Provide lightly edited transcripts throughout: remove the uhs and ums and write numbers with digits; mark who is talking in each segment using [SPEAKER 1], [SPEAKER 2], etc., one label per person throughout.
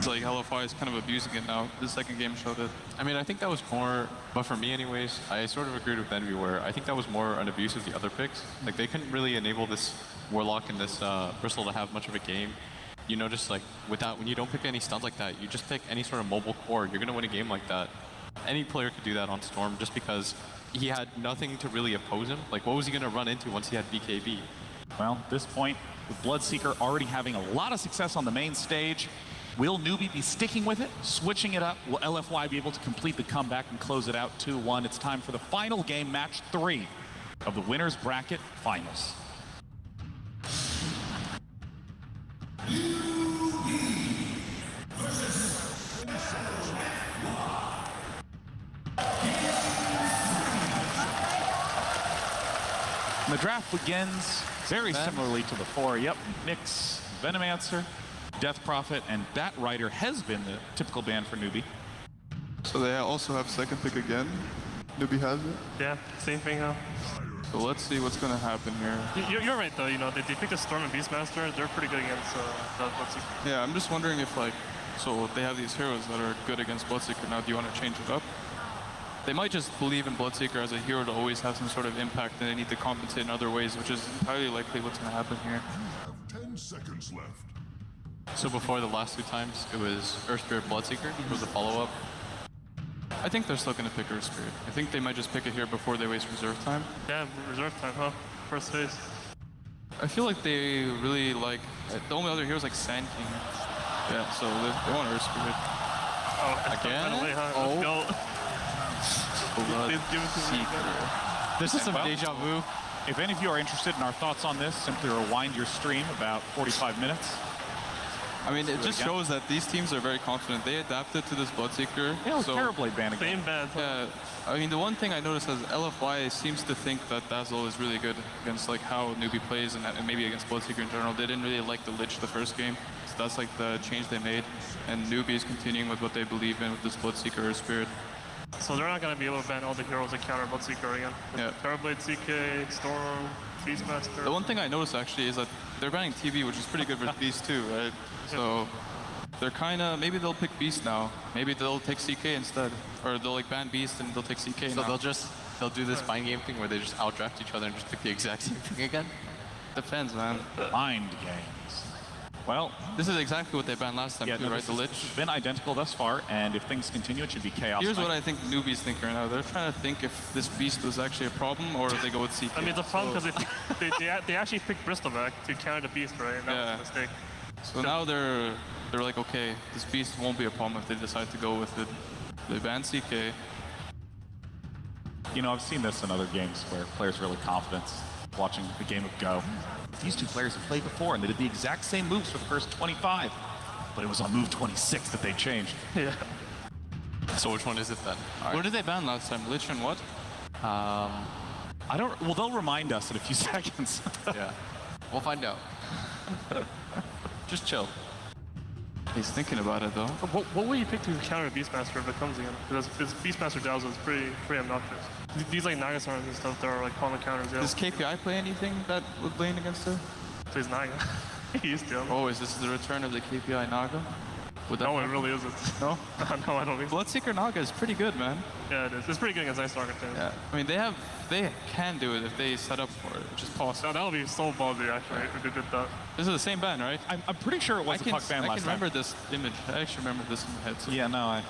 [SPEAKER 1] It's like LFY is kind of abusing it now. The second game showed it.
[SPEAKER 2] I mean, I think that was more, but for me anyways, I sort of agreed with Newbee where I think that was more an abuse of the other picks. Like, they couldn't really enable this Warlock and this Bristol to have much of a game. You know, just like, without, when you don't pick any stuns like that, you just pick any sort of mobile core, you're going to win a game like that. Any player could do that on Storm just because he had nothing to really oppose him. Like, what was he going to run into once he had BKB?
[SPEAKER 3] Well, at this point, with Bloodseeker already having a lot of success on the main stage, will Newbee be sticking with it, switching it up? Will LFY be able to complete the comeback and close it out 2-1? It's time for the final game, match 3 of the Winners Bracket Finals. And the draft begins very similarly to before. Yep, Nyx, Venomancer, Death Prophet, and Bat Rider has been the typical ban for Newbee.
[SPEAKER 1] So they also have second pick again. Newbee has it.
[SPEAKER 4] Yeah, same thing, huh?
[SPEAKER 1] So let's see what's going to happen here.
[SPEAKER 4] You're right, though. You know, they picked a Storm and Beastmaster. They're pretty good against Bloodseeker.
[SPEAKER 1] Yeah, I'm just wondering if, like, so they have these heroes that are good against Bloodseeker. Now, do you want to change it up? They might just believe in Bloodseeker as a hero to always have some sort of impact, and they need to compensate in other ways, which is entirely likely what's going to happen here.
[SPEAKER 5] You have 10 seconds left.
[SPEAKER 2] So before the last 2 times, it was Earth Spirit Bloodseeker, it was a follow-up.
[SPEAKER 1] I think they're still going to pick Earth Spirit. I think they might just pick it here before they waste reserve time.
[SPEAKER 4] Yeah, reserve time, huh? First phase.
[SPEAKER 1] I feel like they really like, the only other heroes like Sand King. Yeah, so they want Earth Spirit.
[SPEAKER 4] Oh,
[SPEAKER 2] again?
[SPEAKER 4] Away, huh?
[SPEAKER 1] Oh.
[SPEAKER 4] Let's go. Please give it to me.
[SPEAKER 2] This is some deja vu.
[SPEAKER 3] If any of you are interested in our thoughts on this, simply rewind your stream about 45 minutes.
[SPEAKER 1] I mean, it just shows that these teams are very confident. They adapted to this Bloodseeker.
[SPEAKER 3] Yeah, so Terrorblade ban again.
[SPEAKER 4] Same ban.
[SPEAKER 1] Yeah, I mean, the one thing I noticed is LFY seems to think that Dazzle is really good against like how Newbee plays and maybe against Bloodseeker in general. They didn't really like the Lich the first game, so that's like the change they made. And Newbee is continuing with what they believe in with this Bloodseeker or Spirit.
[SPEAKER 4] So they're not going to be able to ban all the heroes that counter Bloodseeker again.
[SPEAKER 1] Yeah.
[SPEAKER 4] Terrorblade, CK, Storm, Beastmaster.
[SPEAKER 1] The one thing I noticed actually is that they're banning TV, which is pretty good versus Beast too, right? So they're kind of, maybe they'll pick Beast now. Maybe they'll take CK instead. Or they'll like ban Beast and they'll take CK
[SPEAKER 2] So
[SPEAKER 1] now.
[SPEAKER 2] they'll do this mind game thing where they just outdraft each other and just pick the exact same thing again?
[SPEAKER 1] Depends, man.
[SPEAKER 3] Mind games. Well,
[SPEAKER 1] This is exactly what they banned last time
[SPEAKER 3] yeah,
[SPEAKER 1] too,
[SPEAKER 3] no,
[SPEAKER 1] right?
[SPEAKER 3] this
[SPEAKER 1] The Lich.
[SPEAKER 3] has been identical thus far, and if things continue, it should be chaos.
[SPEAKER 1] Here's what I think Newbee's thinking right now. They're trying to think if this Beast was actually a problem or if they go with CK.
[SPEAKER 4] I mean, it's a problem because they actually picked Bristol back to counter the Beast, right? And that was a mistake.
[SPEAKER 1] So now they're like, okay, this Beast won't be a problem if they decide to go with it. They ban CK.
[SPEAKER 3] You know, I've seen this in other games where players are really confident watching the game of Go. These two players have played before, and they did the exact same moves for the first 25. But it was on move 26 that they changed.
[SPEAKER 4] Yeah.
[SPEAKER 2] So which one is it then?
[SPEAKER 1] What did they ban last time? Lich and what?
[SPEAKER 3] I don't, well, they'll remind us in a few seconds.
[SPEAKER 2] Yeah. We'll find out. Just chill.
[SPEAKER 1] He's thinking about it though.
[SPEAKER 4] What will you pick to counter Beastmaster if it comes again? Because Beastmaster Dazzle is pretty obnoxious. These like Nagasarns and stuff that are like calling counters. Yeah.
[SPEAKER 1] Does KPI play anything that would lane against her?
[SPEAKER 4] Plays Naga. He used to.
[SPEAKER 1] Oh, is this the return of the KPI Naga? Would that
[SPEAKER 4] No, it really isn't.
[SPEAKER 1] No?
[SPEAKER 4] No, I don't think so.
[SPEAKER 1] Bloodseeker Naga is pretty good, man.
[SPEAKER 4] Yeah, it is. It's pretty good against Ice Target too.
[SPEAKER 1] Yeah. I mean, they can do it if they set up for it, which is possible.
[SPEAKER 4] No, that would be so ballsy actually if they did that.
[SPEAKER 1] This is the same ban, right?
[SPEAKER 3] I'm pretty sure it was a puck ban
[SPEAKER 1] I
[SPEAKER 3] last
[SPEAKER 1] can
[SPEAKER 3] time.
[SPEAKER 1] remember this image. I actually remember this in my head. So.
[SPEAKER 3] Yeah, no,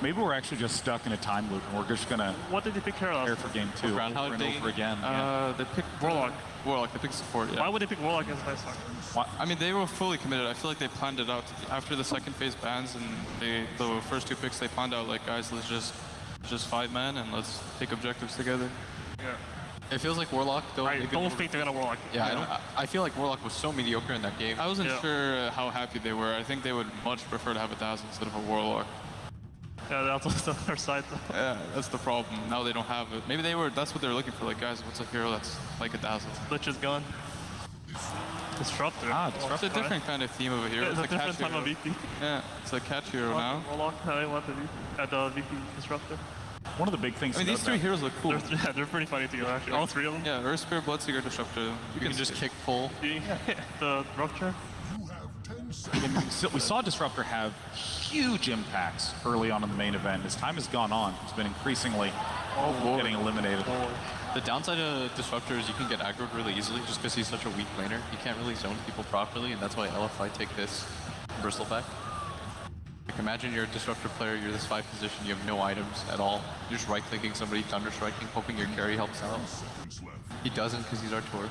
[SPEAKER 3] maybe we're actually just stuck in a time loop, and we're just gonna
[SPEAKER 4] What did they pick here
[SPEAKER 3] prepare
[SPEAKER 4] last?
[SPEAKER 3] for game 2
[SPEAKER 2] Groundhog
[SPEAKER 3] over and
[SPEAKER 2] Day?
[SPEAKER 3] over again. Yeah.
[SPEAKER 1] They picked
[SPEAKER 4] Warlock.
[SPEAKER 1] Warlock. They picked support. Yeah.
[SPEAKER 4] Why would they pick Warlock against Ice Target?
[SPEAKER 1] I mean, they were fully committed. I feel like they planned it out after the second phase bans and the first 2 picks. They planned out like, guys, let's just 5-man and let's take objectives together.
[SPEAKER 4] Yeah.
[SPEAKER 2] It feels like Warlock though.
[SPEAKER 4] I don't think they're gonna Warlock.
[SPEAKER 2] Yeah, I feel like Warlock was so mediocre in that game.
[SPEAKER 1] I wasn't sure how happy they were. I think they would much prefer to have a Dazzle instead of a Warlock.
[SPEAKER 4] Yeah, that's also their side though.
[SPEAKER 1] Yeah, that's the problem. Now they don't have it. Maybe that's what they're looking for. Like, guys, what's a hero that's like a Dazzle?
[SPEAKER 4] Lich is gone. Disruptor.
[SPEAKER 1] It's a different kind of theme of a hero.
[SPEAKER 4] It's a
[SPEAKER 1] a catch
[SPEAKER 4] different type
[SPEAKER 1] hero.
[SPEAKER 4] of VP.
[SPEAKER 1] Yeah, it's a catch hero now.
[SPEAKER 4] Warlock, I want the VP Disruptor.
[SPEAKER 3] One of the big things.
[SPEAKER 1] I mean, these 3 heroes look cool.
[SPEAKER 4] They're pretty funny together actually. All 3 of them.
[SPEAKER 1] Yeah, Earth Spirit, Bloodseeker, Disruptor.
[SPEAKER 2] You can just kick full.
[SPEAKER 4] The Rupture.
[SPEAKER 5] You have
[SPEAKER 3] We saw Disruptor have huge impacts early on in the main event. As time has gone on, he's been increasingly getting eliminated.
[SPEAKER 2] The downside of Disruptor is you can get aggroed really easily just because he's such a weak laner. He can't really zone people properly, and that's why LFI take this Bristle back. Like imagine you're a Disruptor player, you're this 5 position, you have no items at all. You're just right-clicking somebody, Thunder Striking, hoping your carry helps out. He doesn't because he's Artur.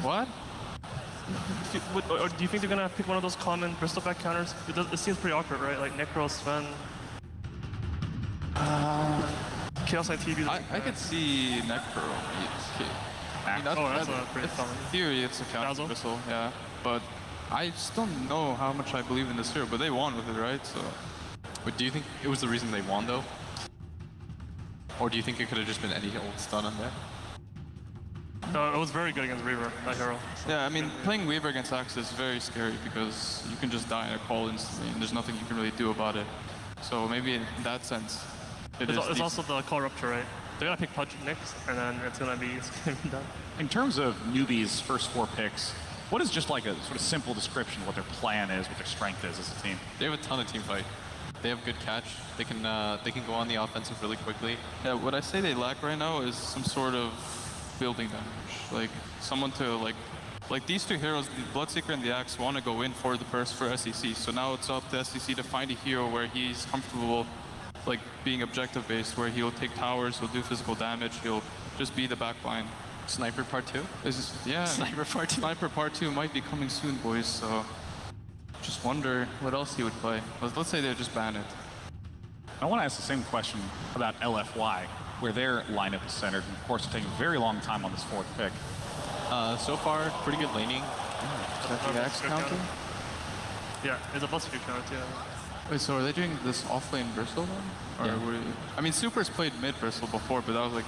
[SPEAKER 1] What?
[SPEAKER 4] Or do you think they're gonna pick one of those common Bristleback counters? It seems pretty awkward, right? Like Necro, Sven, Chaos ITB.
[SPEAKER 1] I could see Necro. I mean,
[SPEAKER 4] that's a pretty
[SPEAKER 1] in
[SPEAKER 4] common.
[SPEAKER 1] theory, it's a counter
[SPEAKER 4] Dazzle?
[SPEAKER 1] Bristle, yeah. But I just don't know how much I believe in this hero, but they won with it, right? So,
[SPEAKER 2] But do you think it was the reason they won, though? Or do you think it could have just been any old stun on there?
[SPEAKER 4] It was very good against Reaver, that hero.
[SPEAKER 1] yeah, I mean, playing Weaver against Axe is very scary because you can just die in a call instantly, and there's nothing you can really do about it. So maybe in that sense,
[SPEAKER 4] It's also the call rupture, right? They're gonna pick Punch next, and then it's gonna be done.
[SPEAKER 3] In terms of Newbee's first 4 picks, what is just like a sort of simple description of what their plan is, what their strength is as a team?
[SPEAKER 2] They have a ton of team fight. They have good catch. They can go on the offensive really quickly.
[SPEAKER 1] Yeah, what I say they lack right now is some sort of building damage. Like someone to like these 2 heroes, the Bloodseeker and the Axe, want to go in for the burst for SEC. So now it's up to SEC to find a hero where he's comfortable, like being objective based, where he'll take towers, he'll do physical damage, he'll just be the backline.
[SPEAKER 2] Sniper part 2?
[SPEAKER 1] Yeah,
[SPEAKER 2] Sniper part 2.
[SPEAKER 1] Sniper Part 2 might be coming soon, boys. So just wonder what else he would play. Let's say they just ban it.
[SPEAKER 3] I want to ask the same question about LFY, where their lineup is centered, and of course, they're taking a very long time on this 4th pick.
[SPEAKER 2] So far, pretty good laning.
[SPEAKER 1] Is that the Axe counter?
[SPEAKER 4] Yeah, it's a Bloodseeker counter, yeah.
[SPEAKER 1] Wait, so are they doing this offlane Bristle then? Or I mean, Super's played mid Bristle before, but that was like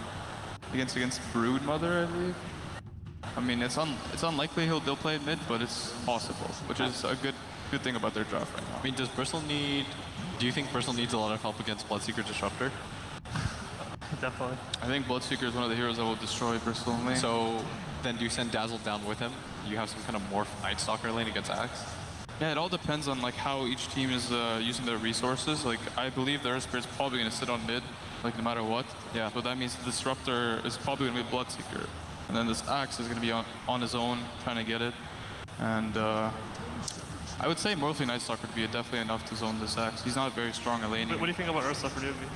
[SPEAKER 1] against Broodmother, I believe. I mean, it's unlikely they'll play it mid, but it's possible, which is a good thing about their draft right now.
[SPEAKER 2] I mean, do you think Bristle needs a lot of help against Bloodseeker Disruptor?
[SPEAKER 4] Definitely.
[SPEAKER 1] I think Bloodseeker is one of the heroes that will destroy Bristle in lane.
[SPEAKER 2] So then do you send Dazzle down with him? You have some kind of morph Night Stalker lane against Axe?
[SPEAKER 1] Yeah, it all depends on like how each team is using their resources. Like I believe the Earth Spirit's probably going to sit on mid, like no matter what.
[SPEAKER 2] Yeah.
[SPEAKER 1] So that means the Disruptor is probably going to be Bloodseeker, and then this Axe is going to be on his own trying to get it. And I would say Morphly Night Stalker would be definitely enough to zone this Axe. He's not very strong at laning.
[SPEAKER 4] What do you think about Ursa for Newbee?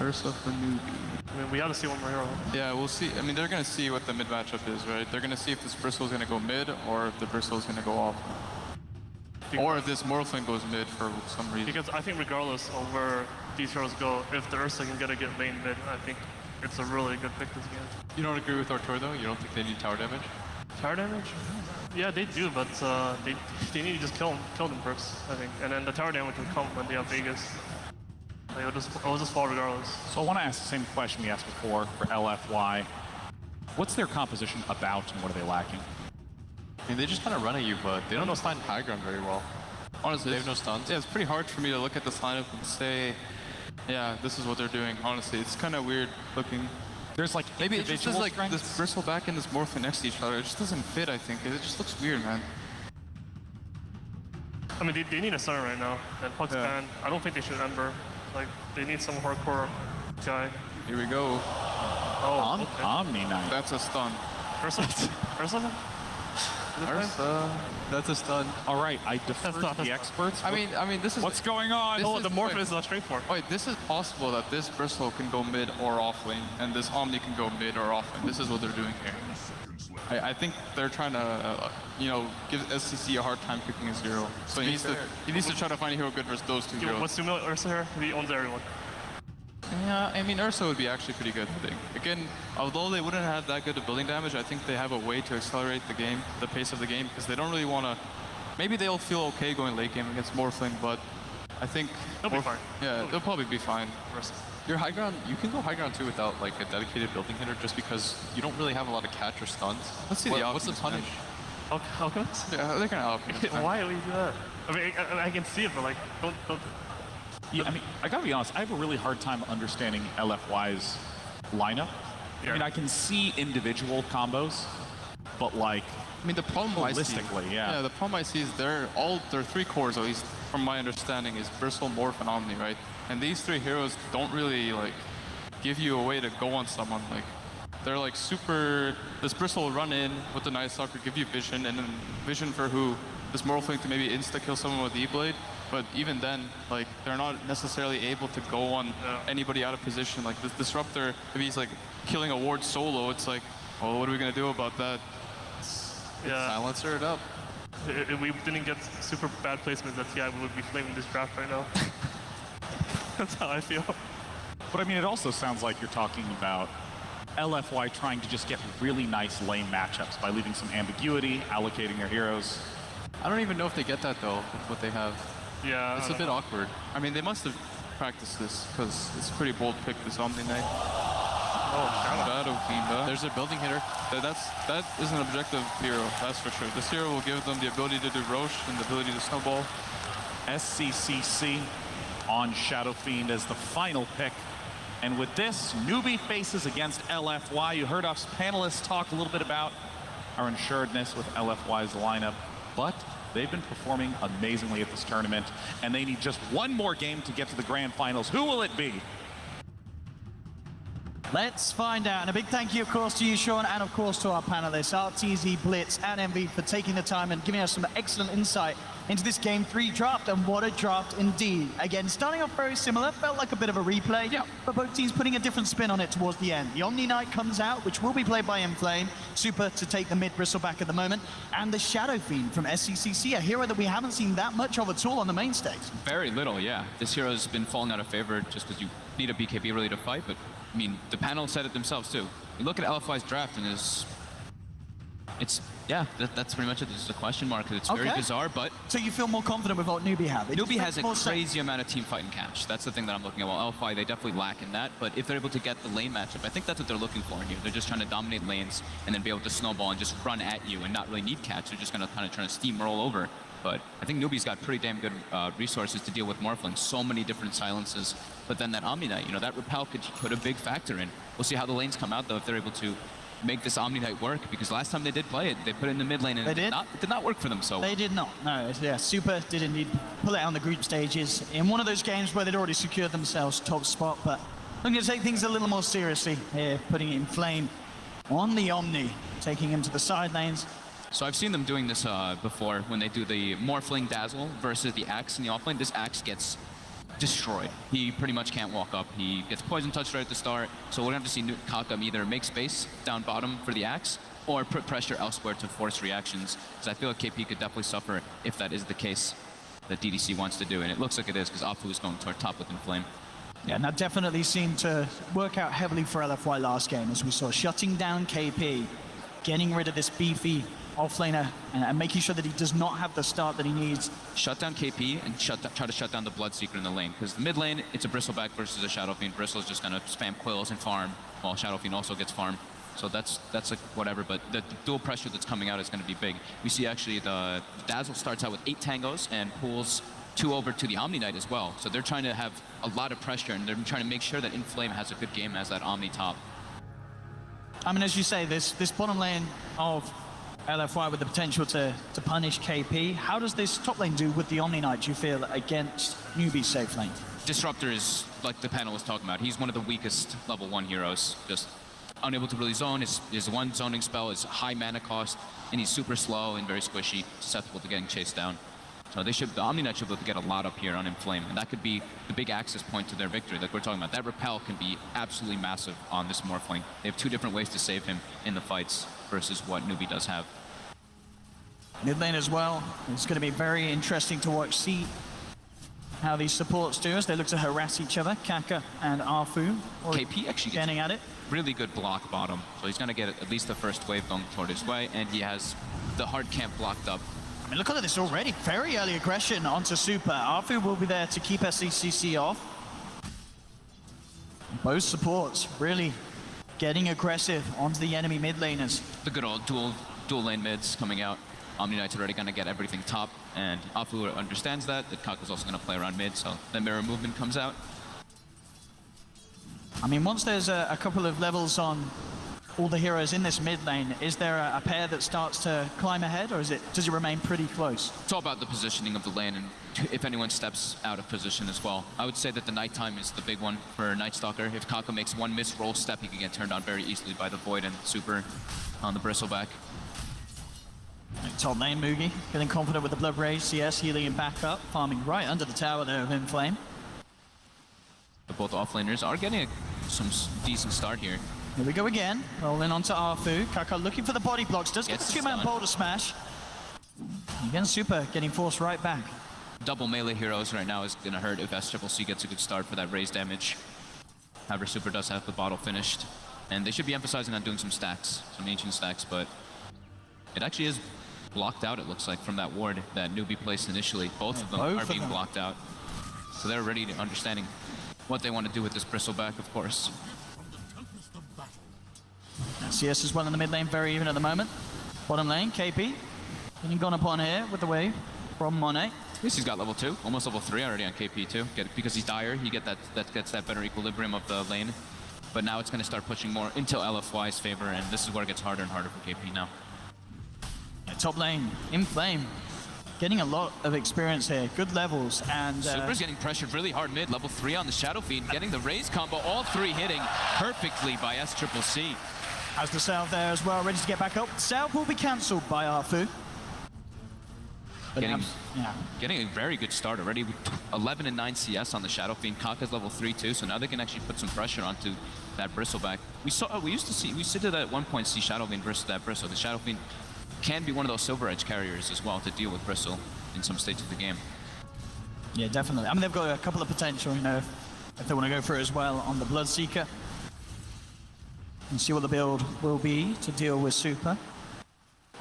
[SPEAKER 1] Ursa for Newbee.
[SPEAKER 4] I mean, we have to see one more hero.
[SPEAKER 1] Yeah, we'll see. I mean, they're going to see what the mid matchup is, right? They're going to see if this Bristle is going to go mid or if the Bristle is going to go off. Or if this Morphling goes mid for some reason.
[SPEAKER 4] Because I think regardless of where these heroes go, if the Ursa can get lane mid, I think it's a really good pick this game.
[SPEAKER 2] You don't agree with Artur though? You don't think they need tower damage?
[SPEAKER 4] Tower damage? Yeah, they do, but they need to just kill them first, I think. And then the tower damage will come when they have Vegas. Like, it'll just fall regardless.
[SPEAKER 3] So I want to ask the same question we asked before for LFY. What's their composition about, and what are they lacking?
[SPEAKER 2] I mean, they just kind of run at you, but they don't know find high ground very well.
[SPEAKER 1] Honestly,
[SPEAKER 2] They have no stuns.
[SPEAKER 1] Yeah, it's pretty hard for me to look at this lineup and say, yeah, this is what they're doing. Honestly, it's kind of weird looking.
[SPEAKER 3] There's like
[SPEAKER 1] Maybe it just is
[SPEAKER 3] individual
[SPEAKER 1] like
[SPEAKER 3] strengths.
[SPEAKER 1] this Bristle back and this Morphling next to each other. It just doesn't fit, I think. It just looks weird, man.
[SPEAKER 4] I mean, they need a center right now. And Puck's
[SPEAKER 1] Yeah.
[SPEAKER 4] banned. I don't think they should Ember. Like, they need some hardcore guy.
[SPEAKER 1] Here we go.
[SPEAKER 4] Oh, okay.
[SPEAKER 3] Omni Knight.
[SPEAKER 1] That's a stun.
[SPEAKER 4] Ursa? Ursa?
[SPEAKER 1] Ursa.
[SPEAKER 2] That's a stun.
[SPEAKER 3] All right, I defer
[SPEAKER 4] That's not-
[SPEAKER 3] to the
[SPEAKER 4] that's
[SPEAKER 3] experts.
[SPEAKER 1] I mean, this is.
[SPEAKER 3] What's going on?
[SPEAKER 1] This
[SPEAKER 4] Oh,
[SPEAKER 1] is
[SPEAKER 4] the Morph
[SPEAKER 1] like-
[SPEAKER 4] is strength morph.
[SPEAKER 1] Wait, this is possible that this Bristle can go mid or off lane, and this Omni can go mid or off lane. This is what they're doing here. I think they're trying to, give SCC a hard time picking his hero. So he needs to try to find a hero good versus those two heroes.
[SPEAKER 4] What's Sumo Ursa here? He owns everyone.
[SPEAKER 1] Yeah, I mean, Ursa would be actually pretty good, I think. Again, although they wouldn't have that good of building damage, I think they have a way to accelerate the game, the pace of the game, because they don't really want to... Maybe they'll feel okay going late game against Morphling, but I think...
[SPEAKER 4] They'll be fine.
[SPEAKER 1] Yeah, they'll probably be fine.
[SPEAKER 4] Ursa.
[SPEAKER 2] Your high ground, you can go high ground too without like a dedicated building hitter just because you don't really have a lot of catch or stuns.
[SPEAKER 1] Let's see the
[SPEAKER 2] What's the
[SPEAKER 1] Alchemist,
[SPEAKER 4] Oh,
[SPEAKER 1] man.
[SPEAKER 4] Alchemist?
[SPEAKER 1] Yeah, they're gonna Alchemist. man.
[SPEAKER 4] Why would you do that? I mean, I can see it, but like, don't.
[SPEAKER 3] Yeah, I mean, I gotta be honest, I have a really hard time understanding LFY's lineup. I mean, I can see individual combos, but like,
[SPEAKER 1] I mean, the problem I see,
[SPEAKER 3] Holistically, yeah.
[SPEAKER 1] the problem I see is their 3 cores, at least from my understanding, is Bristle, Morph, and Omni, right? And these 3 heroes don't really like give you a way to go on someone. Like they're like super. This Bristle will run in with the Night Stalker, give you vision, and then vision for who? This Morphling to maybe insta kill someone with E-Blade. But even then, like they're not necessarily able to go on anybody out of position. Like this Disruptor, if he's like killing a ward solo, it's like, well, what are we gonna do about that?
[SPEAKER 4] Yeah.
[SPEAKER 1] Silencer it up.
[SPEAKER 4] If we didn't get super bad placements, that's we would be flaming this draft right now. That's how I feel.
[SPEAKER 3] But I mean, it also sounds like you're talking about LFY trying to just get really nice lane matchups by leaving some ambiguity, allocating their heroes.
[SPEAKER 1] I don't even know if they get that though, with what they have.
[SPEAKER 4] Yeah.
[SPEAKER 1] It's a bit awkward. I mean, they must have practiced this because it's a pretty bold pick, this Omni Knight.
[SPEAKER 4] Oh,
[SPEAKER 1] Shadow Fiend, huh? There's a building hitter. That is an objective hero, that's for sure. This hero will give them the ability to do Roche and the ability to snowball.
[SPEAKER 3] SCCC on Shadow Fiend as the final pick. And with this, Newbee faces against LFY. You heard us panelists talk a little bit about our insuredness with LFY's lineup, but they've been performing amazingly at this tournament, and they need just one more game to get to the grand finals. Who will it be?
[SPEAKER 6] Let's find out. And a big thank you, of course, to you, Sean, and of course to our panelists, RTZ, Blitz, and MV, for taking the time and giving us some excellent insight into this Game 3 draft, and what a draft indeed. Again, starting off very similar, felt like a bit of a replay, but both teams putting a different spin on it towards the end. The Omni Knight comes out, which will be played by Inflame, Super to take the mid bristle back at the moment, and the Shadow Fiend from SCCC, a hero that we haven't seen that much of at all on the main stage. Very little, yeah. This hero's been falling out of favor just because you need a BKB really to fight, but I mean, the panel said it themselves too. You look at LFY's draft and that's pretty much it. This is a question mark. It's very bizarre, but... So you feel more confident with what Newbee have? Newbee has a crazy amount of team fight and catch. That's the thing that I'm looking at. Well, LFY, they definitely lack in that, but if they're able to get the lane matchup, I think that's what they're looking for here. They're just trying to dominate lanes and then be able to snowball and just run at you and not really need catch. They're just going to kind of try to steamroll over. But I think Newbee's got pretty damn good resources to deal with Morphling. So many different silences. But then that Omni Knight, that repel could put a big factor in. We'll see how the lanes come out, though, if they're able to make this Omni Knight work, because last time they did play it, they put it in the mid lane and it did not work for them. So they did not. No, yeah, Super did indeed pull it out on the group stages in one of those games where they'd already secured themselves top spot. But I'm going to take things a little more seriously here, putting it in Flame on the Omni, taking him to the side lanes. So I've seen them doing this before when they do the Morphling Dazzle versus the Axe in the offlane. This Axe gets destroyed. He pretty much can't walk up. He gets poison touched right at the start. So we're going to have to see Kakam either make space down bottom for the Axe or put pressure elsewhere to force reactions. Because I feel like KP could definitely suffer if that is the case that DDC wants to do. And it looks like it is, because Afu is going toward top with Inflame. Yeah, and that definitely seemed to work out heavily for LFY last game, as we saw shutting down KP, getting rid of this beefy offlaner and making sure that he does not have the start that he needs. Shut down KP and try to shut down the Bloodseeker in the lane, because the mid lane, it's a Bristleback versus a Shadow Fiend. Bristle's just gonna spam quills and farm, while Shadow Fiend also gets farm. So that's like whatever, but the dual pressure that's coming out is gonna be big. We see actually the Dazzle starts out with 8 tangos and pulls 2 over to the Omni Knight as well. So they're trying to have a lot of pressure, and they're trying to make sure that Inflame has a good game as that Omni top. I mean, as you say, this bottom lane of LFY with the potential to punish KP. How does this top lane do with the Omni Knight, do you feel, against Newbee's safe lane? Disruptor is, like the panel was talking about, he's one of the weakest level 1 heroes. Just unable to really zone. His one zoning spell is high mana cost, and he's super slow and very squishy, susceptible to getting chased down. So the Omni Knight should be able to get a lot up here on Inflame, and that could be the big access point to their victory, like we're talking about. That repel can be absolutely massive on this Morphling. They have 2 different ways to save him in the fights versus what Newbee does have. Mid lane as well. It's going to be very interesting to see how these supports do as they look to harass each other. Kaka and Arfu. KP actually getting at it. Really good block bottom, so he's going to get at least the first wave going toward his way, and he has the hard camp blocked up. I mean, look at this already. Very early aggression onto Super. Arfu will be there to keep SCCC off. Both supports really getting aggressive onto the enemy mid laners. The good old dual lane mids coming out. Omni Knight's already going to get everything top, and Afu understands that Kaka's also going to play around mid, so the mirror movement comes out. I mean, once there's a couple of levels on
[SPEAKER 7] all the heroes in this mid lane, is there a pair that starts to climb ahead, or does it remain pretty close?
[SPEAKER 6] It's all about the positioning of the lane and if anyone steps out of position as well. I would say that the nighttime is the big one for Night Stalker. If Kaka makes one missed roll step, he can get turned on very easily by the Void and Super on the Bristleback.
[SPEAKER 7] Top lane, Mugi, getting confident with the Blood Rage, CS healing him back up, farming right under the tower there of Inflame.
[SPEAKER 6] But both offlaners are getting some decent start here.
[SPEAKER 7] Here we go again, rolling onto Arfu. Kaka looking for the body blocks, does get the two-man boulder smash. Again, Super getting forced right back.
[SPEAKER 6] Double melee heroes right now is going to hurt if SCCC gets a good start for that raise damage. However, Super does have the bottle finished. And they should be emphasizing on doing some stacks, some ancient stacks, but it actually is blocked out, it looks like, from that ward that Newbee placed initially. Both of them are being blocked out. So they're already understanding what they want to do with this Bristleback, of course.
[SPEAKER 7] CS is well in the mid lane, very even at the moment. Bottom lane, KP getting gone upon here with the wave from Monet.
[SPEAKER 6] At least he's got level 2, almost level 3 already on KP too. Because he's dire, he gets that better equilibrium of the lane. But now it's going to start pushing more into LFY's favor, and this is where it gets harder and harder for KP now.
[SPEAKER 7] Yeah, top lane, Inflame, getting a lot of experience here, good levels, and
[SPEAKER 6] Super's getting pressured really hard mid, level 3 on the Shadow Fiend, getting the raise combo, all 3 hitting perfectly by SCCC.
[SPEAKER 7] Has the salve there as well, ready to get back up. Salve will be cancelled by Arfu.
[SPEAKER 6] Getting a very good start already. 11 and 9 CS on the Shadow Fiend. Kaka's level 3 too, so now they can actually put some pressure onto that Bristleback. We used to at one point see Shadow Fiend versus that Bristle. The Shadow Fiend can be one of those Silver Edge carriers as well to deal with Bristle in some stages of the game.
[SPEAKER 7] Yeah, definitely. I mean, they've got a couple of potential, you know, if they want to go for it as well on the Bloodseeker. And see what the build will be to deal with Super.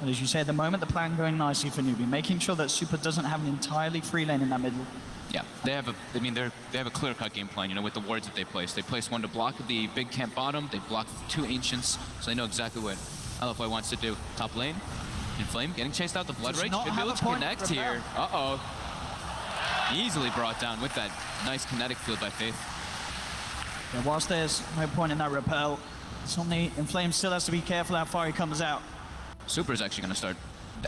[SPEAKER 7] And as you say, at the moment, the plan going nicely for Newbee, making sure that Super doesn't have an entirely free lane in that middle.
[SPEAKER 6] Yeah, they have a clear-cut game plan, you know, with the wards that they place. They place one to block the big camp bottom, they block 2 Ancients, so they know exactly what LFY wants to do. Top lane, Inflame getting chased out, the Blood Rage should be able to connect here. Uh-oh. Easily brought down with that nice kinetic field by Faith.
[SPEAKER 7] Yeah, whilst there's no point in that repel, suddenly Inflame still has to be careful how far he comes out.
[SPEAKER 6] Super is actually going to start.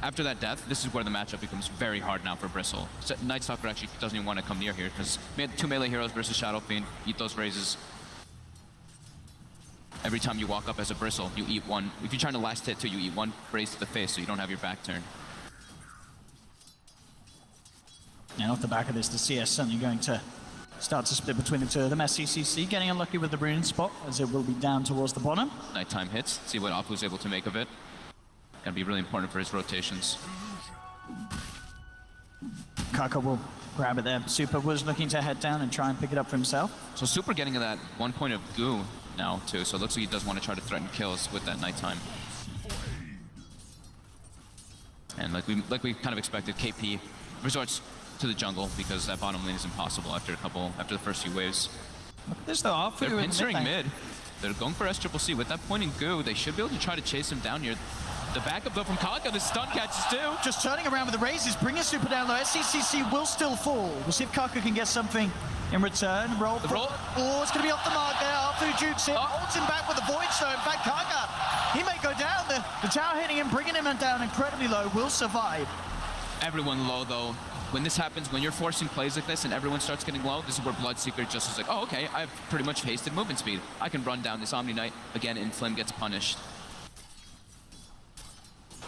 [SPEAKER 6] After that death, this is where the matchup becomes very hard now for Bristle. So Night Stalker actually doesn't even want to come near here because we had 2 melee heroes versus Shadow Fiend. Eat those raises. Every time you walk up as a Bristle, you eat 1. If you're trying to last hit too, you eat 1 raise to the face so you don't have your back turned.
[SPEAKER 7] And off the back of this, the CS certainly going to start to split between the two of them. SCCC getting unlucky with the rune spot as it will be down towards the bottom.
[SPEAKER 6] Nighttime hits. See what Apu's able to make of it. Gonna be really important for his rotations.
[SPEAKER 7] Kaka will grab it there. Super was looking to head down and try and pick it up for himself.
[SPEAKER 6] So Super getting that 1 point of goo now too, so it looks like he does want to try to threaten kills with that nighttime. And like we kind of expected, KP resorts to the jungle because that bottom lane is impossible after the first few waves.
[SPEAKER 7] Look at this though, Arfu.
[SPEAKER 6] They're pincering mid. They're going for SCCC with that point in goo. They should be able to try to chase him down here. The backup though from Kaka, the stun catches too.
[SPEAKER 7] Just turning around with the raises, bringing Super down low. SCCC will still fall. We'll see if Kaka can get something in return. Roll. Oh, it's going to be off the mark there. Arfu jukes it, holds him back with the Void Stone. In fact, Kaka, he may go down. The tower hitting him, bringing him down incredibly low, will survive.
[SPEAKER 6] Everyone low though. When this happens, when you're forcing plays like this and everyone starts getting low, this is where Bloodseeker just is like, oh, okay, I've pretty much hasted movement speed. I can run down this Omni Knight. Again, Inflame gets punished.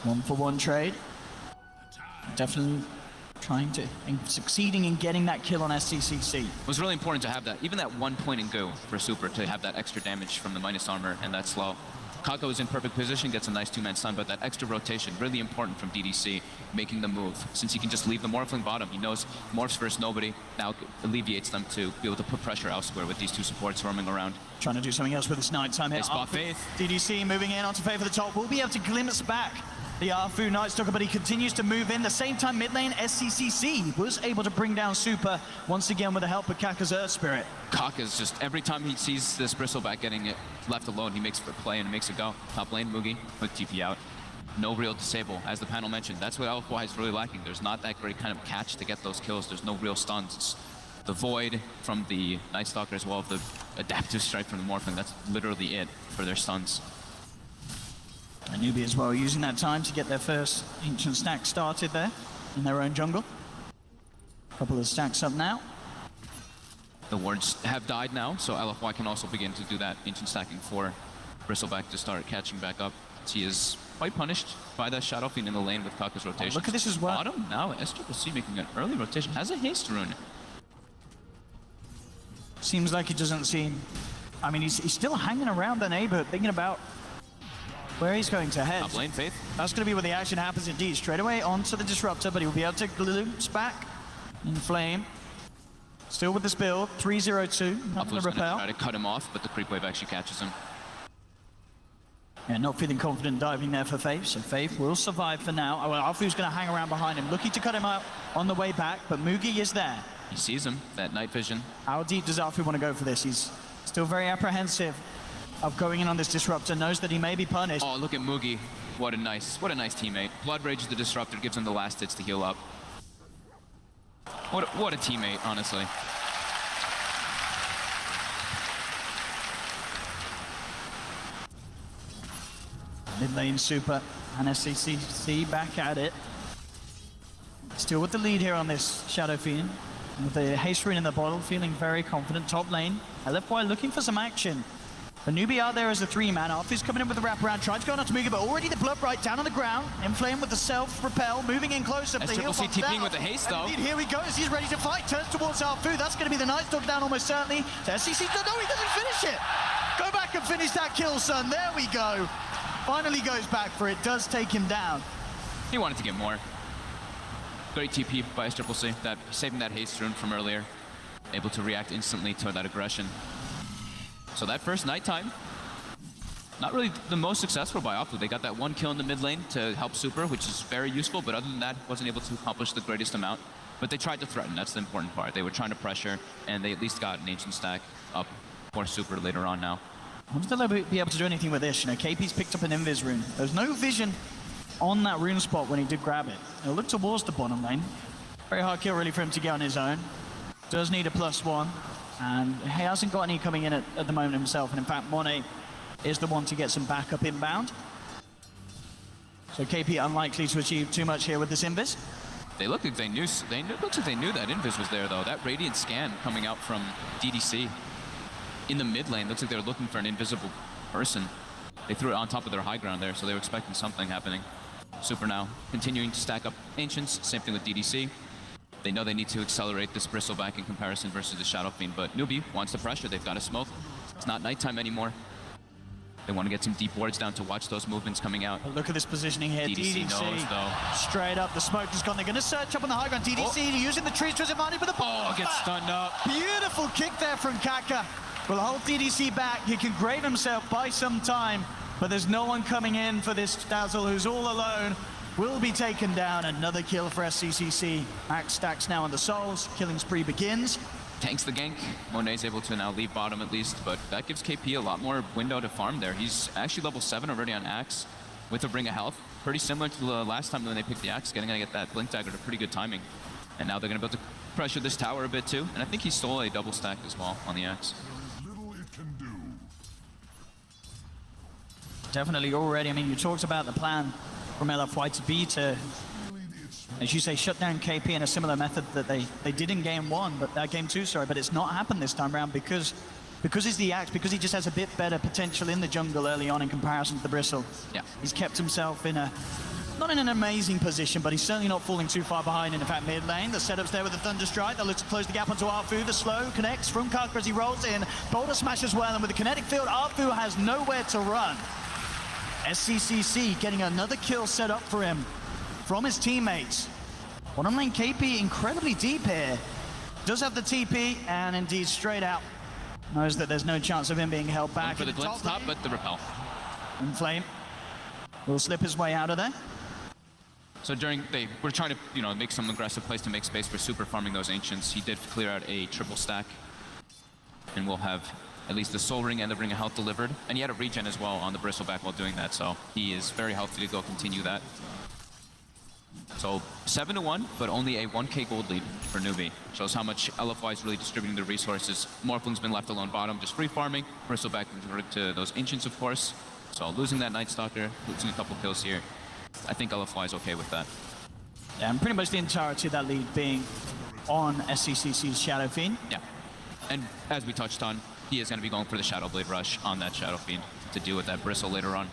[SPEAKER 7] 1-for-1 trade. Definitely trying to and succeeding in getting that kill on SCCC.
[SPEAKER 6] It was really important to have that, even that 1 point in go for Super to have that extra damage from the minus armor and that slow. Kako is in perfect position, gets a nice 2-man stun, but that extra rotation, really important from DDC, making the move. Since he can just leave the Morphling bottom, he knows Morphs versus nobody, now alleviates them to be able to put pressure elsewhere with these 2 supports roaming around.
[SPEAKER 7] Trying to do something else with this nighttime hit.
[SPEAKER 6] They spot Faith.
[SPEAKER 7] DDC moving in onto Faith for the top. We'll be able to glimpse back the Arfu Night Stalker, but he continues to move in. The same time, mid lane, SCCC was able to bring down Super once again with the help of Kaka's Earth Spirit.
[SPEAKER 6] Kaka's just, every time he sees this Bristleback getting it left alone, he makes for play and makes it go. Top lane, Mugi, quick TP out. No real disable, as the panel mentioned. That's what LFY is really lacking. There's not that great kind of catch to get those kills. There's no real stuns. It's the Void from the Night Stalker as well as the Adaptive Strike from the Morphling. That's literally it for their stuns.
[SPEAKER 7] And Newbee as well, using that time to get their first ancient stack started there in their own jungle. A couple of stacks up now.
[SPEAKER 6] The wards have died now, so LFY can also begin to do that ancient stacking for Bristleback to start catching back up. He is quite punished by that Shadow Fiend in the lane with Kaka's rotation.
[SPEAKER 7] Look at this as well.
[SPEAKER 6] Bottom now, SCCC making an early rotation. Has a haste rune.
[SPEAKER 7] Seems like he doesn't seem... I mean, he's still hanging around the neighborhood, thinking about where he's going to head.
[SPEAKER 6] Top lane, Faith.
[SPEAKER 7] That's going to be where the action happens indeed. Straight away onto the Disruptor, but he'll be able to glimpse back in Flame. Still with this build, 302. Not going to repel.
[SPEAKER 6] Try to cut him off, but the creep wave actually catches him.
[SPEAKER 7] Yeah, not feeling confident diving there for Faith, so Faith will survive for now. Oh, well, Alfu's going to hang around behind him, looking to cut him out on the way back, but Mugi is there.
[SPEAKER 6] He sees him, that night vision.
[SPEAKER 7] How deep does Alfu want to go for this? He's still very apprehensive of going in on this Disruptor, knows that he may be punished.
[SPEAKER 6] Oh, look at Mugi. What a nice teammate. Blood Rage the Disruptor gives him the last hits to heal up. What a teammate, honestly.
[SPEAKER 7] Mid lane Super and SCCC back at it. Still with the lead here on this Shadow Fiend. With the haste rune in the bottle, feeling very confident. Top lane, LFY looking for some action. The Newbee out there as a 3-man. Alfu's coming in with the wraparound, trying to go on to Mugi, but already the blood right down on the ground. Inflame with the self-repel, moving in closer. The heal
[SPEAKER 6] SCCC TPing with the haste, though.
[SPEAKER 7] Indeed, here he goes, he's ready to fight, turns towards Alfu. That's going to be the Night Stalk down almost certainly. So SCCC, no, he doesn't finish it. Go back and finish that kill, son. There we go. Finally goes back for it, does take him down.
[SPEAKER 6] He wanted to get more. Great TP by SCCC, saving that haste rune from earlier. Able to react instantly to that aggression. So that first nighttime, not really the most successful by Alfu. They got that one kill in the mid lane to help Super, which is very useful, but other than that, wasn't able to accomplish the greatest amount. But they tried to threaten, that's the important part. They were trying to pressure, and they at least got an ancient stack up for Super later on now.
[SPEAKER 7] I wonder if they'll be able to do anything with this. You know, KP's picked up an Invis rune. There's no vision on that rune spot when he did grab it. He'll look towards the bottom lane. Very hard kill really for him to get on his own. Does need a +1. And he hasn't got any coming in at the moment himself. And in fact, Monet is the one to get some backup inbound. So KP unlikely to achieve too much here with this Invis.
[SPEAKER 6] They look like they knew. It looks like they knew that Invis was there, though. That radiant scan coming out from DDC in the mid lane looks like they were looking for an invisible person. They threw it on top of their high ground there, so they were expecting something happening. Super now continuing to stack up Ancients. Same thing with DDC. They know they need to accelerate this Bristleback in comparison versus the Shadow Fiend, but Newbee wants the pressure. They've got to smoke. It's not nighttime anymore. They want to get some deep wards down to watch those movements coming out.
[SPEAKER 7] But look at this positioning here.
[SPEAKER 6] DDC knows, though.
[SPEAKER 7] Straight up, the smoke is gone. They're going to search up on the high ground. DDC using the trees to his advantage, but the ball
[SPEAKER 6] gets stunned up.
[SPEAKER 7] Beautiful kick there from Kaka. Will hold DDC back. He can grave himself by some time, but there's no one coming in for this Dazzle, who's all alone. Will be taken down. Another kill for SCCC. Max stacks now on the souls. Killing spree begins.
[SPEAKER 6] Tanks the gank. Monet's able to now leave bottom at least, but that gives KP a lot more window to farm there. He's actually level 7 already on Axe with a Ring of Health. Pretty similar to the last time when they picked the Axe, gonna get that Blink Dagger to pretty good timing. And now they're gonna be able to pressure this tower a bit too. And I think he stole a double stack as well on the Axe.
[SPEAKER 5] Little it can do.
[SPEAKER 7] Definitely already. I mean, you talked about the plan from LFY to be to, as you say, shut down KP in a similar method that they did in game 1, but game 2, sorry, but it's not happened this time around because he's the Axe, because he just has a bit better potential in the jungle early on in comparison to the Bristle.
[SPEAKER 6] Yeah.
[SPEAKER 7] He's kept himself in not in an amazing position, but he's certainly not falling too far behind. In fact, mid lane, the setup's there with the Thunder Strike. They'll look to close the gap onto Arfu. The slow connects from Kaka as he rolls in. Boulder Smash as well, and with the kinetic field, Arfu has nowhere to run. SCCC getting another kill set up for him from his teammates. Bottom lane KP incredibly deep here. Does have the TP, and indeed straight out. Knows that there's no chance of him being held back.
[SPEAKER 6] For the glimpse top, but the repel.
[SPEAKER 7] Inflame will slip his way out of there.
[SPEAKER 6] So they were trying to, make some aggressive plays to make space for Super farming those Ancients. He did clear out a triple stack, and we'll have at least the Soul Ring and the Ring of Health delivered. And he had a regen as well on the Bristleback while doing that, so he is very healthy to go continue that. So 7-1, but only a 1k gold lead for Newbee. Shows how much LFY is really distributing the resources. Morphling's been left alone bottom, just free farming. Bristleback converted to those Ancients, of course. So losing that Night Stalker, losing a couple kills here, I think LFY is okay with that.
[SPEAKER 7] Yeah, and pretty much the entirety of that lead being on SCCC's Shadow Fiend.
[SPEAKER 6] Yeah. And as we touched on, he is going to be going for the Shadow Blade Rush on that Shadow Fiend to deal with that Bristle later on.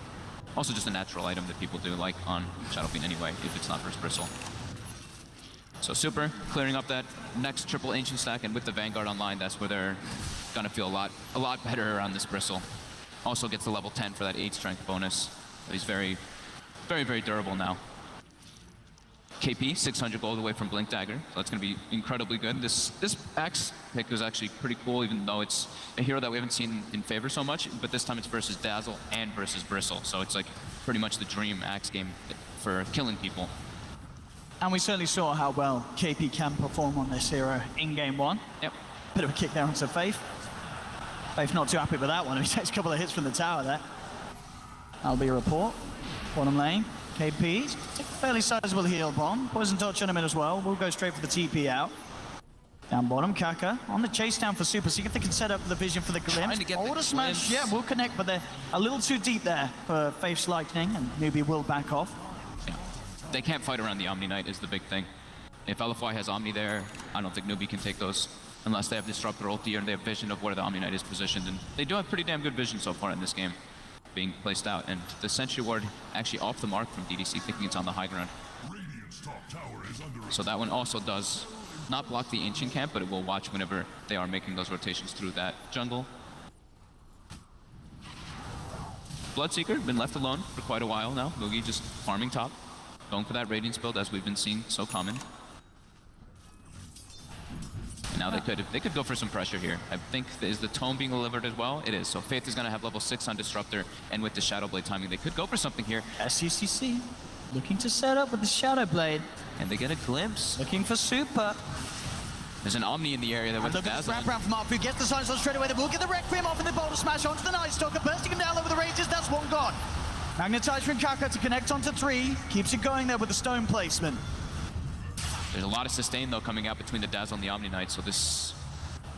[SPEAKER 6] Also just a natural item that people do like on Shadow Fiend anyway, if it's not first Bristle. So Super clearing up that next triple Ancient stack, and with the Vanguard online, that's where they're going to feel a lot better around this Bristle. Also gets the level 10 for that 8 strength bonus. He's very, very durable now. KP, 600 gold away from Blink Dagger, so that's going to be incredibly good. This Axe pick is actually pretty cool, even though it's a hero that we haven't seen in favor so much, but this time it's versus Dazzle and versus Bristle, so it's like pretty much the dream Axe game for killing people.
[SPEAKER 7] And we certainly saw how well KP can perform on this hero in game 1.
[SPEAKER 6] Yep.
[SPEAKER 7] Bit of a kick there onto Faith. Faith not too happy with that one. He takes a couple of hits from the tower there. That'll be a report. Bottom lane. KP, take a fairly sizable heal bomb. Poison touch on him as well. We'll go straight for the TP out. Down bottom, Kaka on the chase down for Super. See if they can set up the vision for the glimpse. Order smash, yeah, we'll connect, but they're a little too deep there for Faith's Lightning, and Newbee will back off.
[SPEAKER 6] Yeah. They can't fight around the Omni Knight is the big thing. If LFY has Omni there, I don't think Newbee can take those unless they have Disruptor ulti or they have vision of where the Omni Knight is positioned. And they do have pretty damn good vision so far in this game being placed out. And the Sentry Ward actually off the mark from DDC, thinking it's on the high ground. So that one also does not block the Ancient camp, but it will watch whenever they are making those rotations through that jungle. Bloodseeker, been left alone for quite a while now. Mugi just farming top, going for that Radiance build as we've been seeing so common. And now they could go for some pressure here. I think, is the Tome being delivered as well? It is. So Faith is going to have level 6 on Disruptor, and with the Shadow Blade timing, they could go for something here.
[SPEAKER 7] SCCC looking to set up with the Shadow Blade.
[SPEAKER 6] And they get a glimpse.
[SPEAKER 7] Looking for Super.
[SPEAKER 6] There's an Omni in the area there with the
[SPEAKER 7] Dazzle. Wrap around from Arfu, gets the silence on straight away. They will get the Requiem off in the boulder smash onto the Night Stalker, bursting him down over the ranges. That's one gone. Magnetizer from Kaka to connect onto 3. Keeps it going there with the stone placement.
[SPEAKER 6] There's a lot of sustain, though, coming out between the Dazzle and the Omni Knight, so this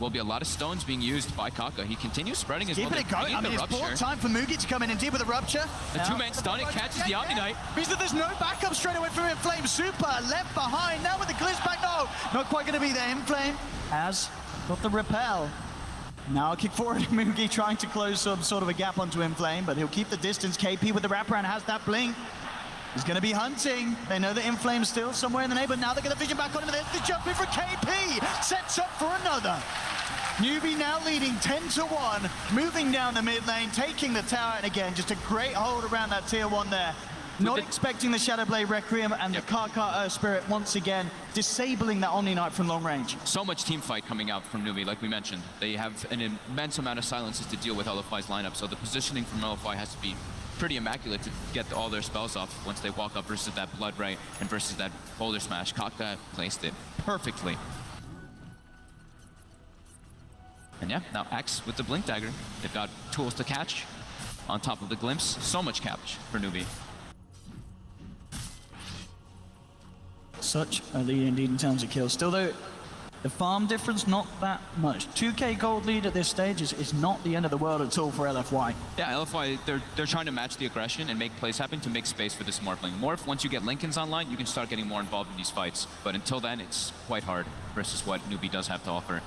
[SPEAKER 6] will be a lot of stones being used by Kaka. He continues spreading his
[SPEAKER 7] keeping it going. I mean, it's poor time for Mugi to come in and deal with the Rupture.
[SPEAKER 6] The two-man stun, it catches the Omni Knight.
[SPEAKER 7] Means that there's no backup straight away from Inflame. Super left behind. Now with the glimpse back, no, not quite going to be there. Inflame has got the repel. Now a kick forward, Mugi trying to close some sort of a gap onto Inflame, but he'll keep the distance. KP with the wraparound has that blink. He's going to be hunting. They know that Inflame's still somewhere in the neighborhood. Now they're going to vision back on him. There's the jump in for KP. Sets up for another. Newbee now leading 10-1. Moving down the mid lane, taking the tower. And again, just a great hold around that tier 1 there. Not expecting the Shadow Blade Requiem and the Kaka Spirit once again, disabling that Omni Knight from long range.
[SPEAKER 6] So much team fight coming out from Newbee, like we mentioned. They have an immense amount of silences to deal with LFY's lineup, so the positioning from LFY has to be pretty immaculate to get all their spells off once they walk up versus that Blood Right and versus that Boulder Smash. Kaka placed it perfectly. And yeah, now Axe with the Blink Dagger. They've got tools to catch on top of the Glimpse. So much catch for Newbee.
[SPEAKER 7] Such a lead indeed in terms of kills. Still though, the farm difference, not that much. 2k gold lead at this stage is not the end of the world at all for LFY.
[SPEAKER 6] Yeah, LFY, they're trying to match the aggression and make plays happen to make space for this Morphling. Morph, once you get Linken's online, you can start getting more involved in these fights. But until then, it's quite hard versus what Newbee does have to offer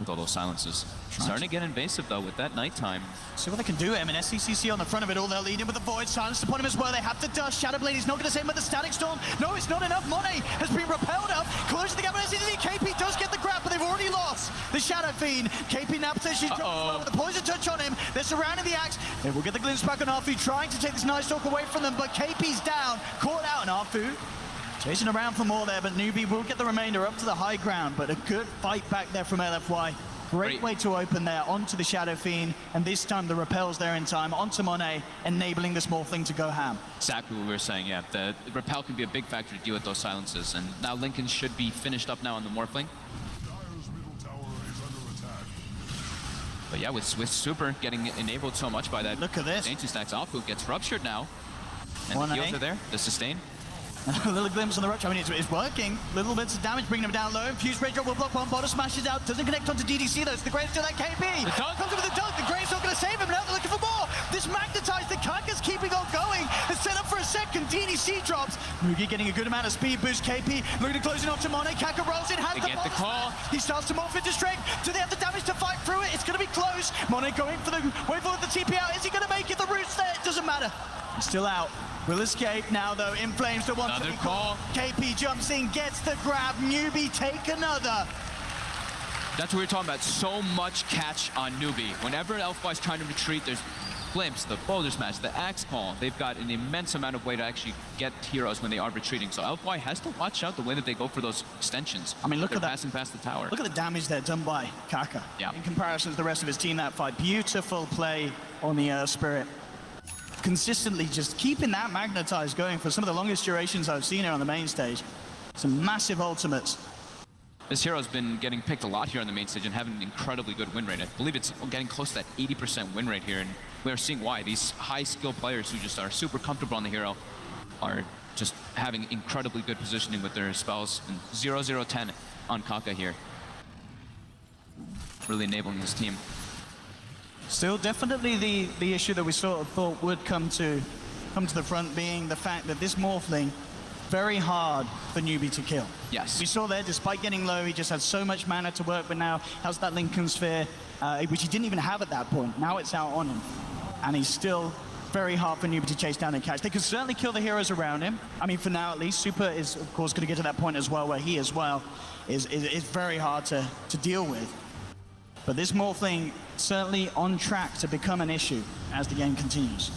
[SPEAKER 6] with all those silences. Starting to get invasive, though, with that nighttime.
[SPEAKER 7] See what they can do. I mean, SCCC on the front of it all. They'll lead in with the Void silence upon him as well. They have to dust. Shadow Blade is not going to save him with the Static Storm. No, it's not enough. Monet has been repelled up. Close the gap with SCCC. KP does get the grab, but they've already lost the Shadow Fiend. KP now potentially drops well with the Poison Touch on him. They're surrounding the Axe. They will get the glimpse back on Arfu, trying to take this Night Stalk away from them, but KP's down. Caught out, and Arfu chasing around for more there, but Newbee will get the remainder up to the high ground, but a good fight back there from LFY. Great way to open there onto the Shadow Fiend, and this time the repel's there in time onto Monet, enabling this Morphling to go ham.
[SPEAKER 6] Exactly what we were saying, yeah. The repel can be a big factor to deal with those silences, and now Lincoln should be finished up now on the Morphling. But yeah, with Super getting enabled so much by that.
[SPEAKER 7] Look at this.
[SPEAKER 6] Ancient Stacks Alpha gets ruptured now. And the heals are there, the sustain.
[SPEAKER 7] A little glimpse on the Rupture. I mean, it's working. Little bits of damage, bringing him down low. Fuse Rage Drop will block one. Bottom smashes out. Doesn't connect onto DDC, though. It's the Grace to that KP. Comes in with the dunk. The Grace not going to save him. Now they're looking for more. This magnetized, the Kaka's keeping on going. It's set up for a second. DDC drops. Mugi getting a good amount of speed boost. KP looking to close it off to Monet. Kaka rolls in, has
[SPEAKER 6] They get the call.
[SPEAKER 7] He starts to morph into strength. Do they have the damage to fight through it? It's going to be close. Monet going for the wait for the TP out. Is he going to make it? The root's there. It doesn't matter. He's still out. Will escape now, though. In Flames, the one
[SPEAKER 6] Another
[SPEAKER 7] to be
[SPEAKER 6] call.
[SPEAKER 7] KP jumps in, gets the grab. Newbee take another.
[SPEAKER 6] That's what we were talking about. So much catch on Newbee. Whenever LFY is trying to retreat, there's Glimpse, the Boulder Smash, the Axe Call. They've got an immense amount of way to actually get heroes when they are retreating. So LFY has to watch out the way that they go for those extensions.
[SPEAKER 7] I mean, look
[SPEAKER 6] They're
[SPEAKER 7] at that.
[SPEAKER 6] passing past the tower.
[SPEAKER 7] Look at the damage there done by Kaka.
[SPEAKER 6] Yeah.
[SPEAKER 7] In comparison to the rest of his team that fight. Beautiful play on the Earth Spirit. Consistently just keeping that magnetized going for some of the longest durations I've seen here on the main stage. Some massive ultimates.
[SPEAKER 6] This hero's been getting picked a lot here on the main stage and having an incredibly good win rate. I believe it's getting close to that 80% win rate here, and we're seeing why. These high-skill players who just are super comfortable on the hero are just having incredibly good positioning with their spells. And 0-0-10 on Kaka here. Really enabling his team.
[SPEAKER 7] Still definitely the issue that we sort of thought would come to the front being the fact that this Morphling, very hard for Newbee to kill.
[SPEAKER 6] Yes.
[SPEAKER 7] We saw there, despite getting low, he just had so much mana to work with now. Has that Lincoln Sphere, which he didn't even have at that point. Now it's out on him. And he's still very hard for Newbee to chase down and catch. They could certainly kill the heroes around him. I mean, for now at least. Super is, of course, going to get to that point as well, where he as well is very hard to deal with. But this Morphling certainly on track to become an issue as the game continues.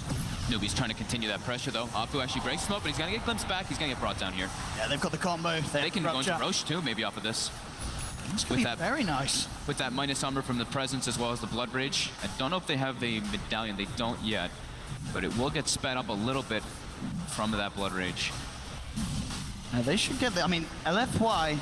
[SPEAKER 6] Newbee's trying to continue that pressure, though. Apu actually breaks smoke, but he's going to get glimpsed back. He's going to get brought down here.
[SPEAKER 7] Yeah, they've got the combo.
[SPEAKER 6] They can go into Roche, too, maybe off of this.
[SPEAKER 7] This could be very nice.
[SPEAKER 6] With that minus armor from the Presence as well as the Blood Rage. I don't know if they have a medallion. They don't yet. But it will get sped up a little bit from that Blood Rage.
[SPEAKER 7] Now they should get the, I mean, LFY,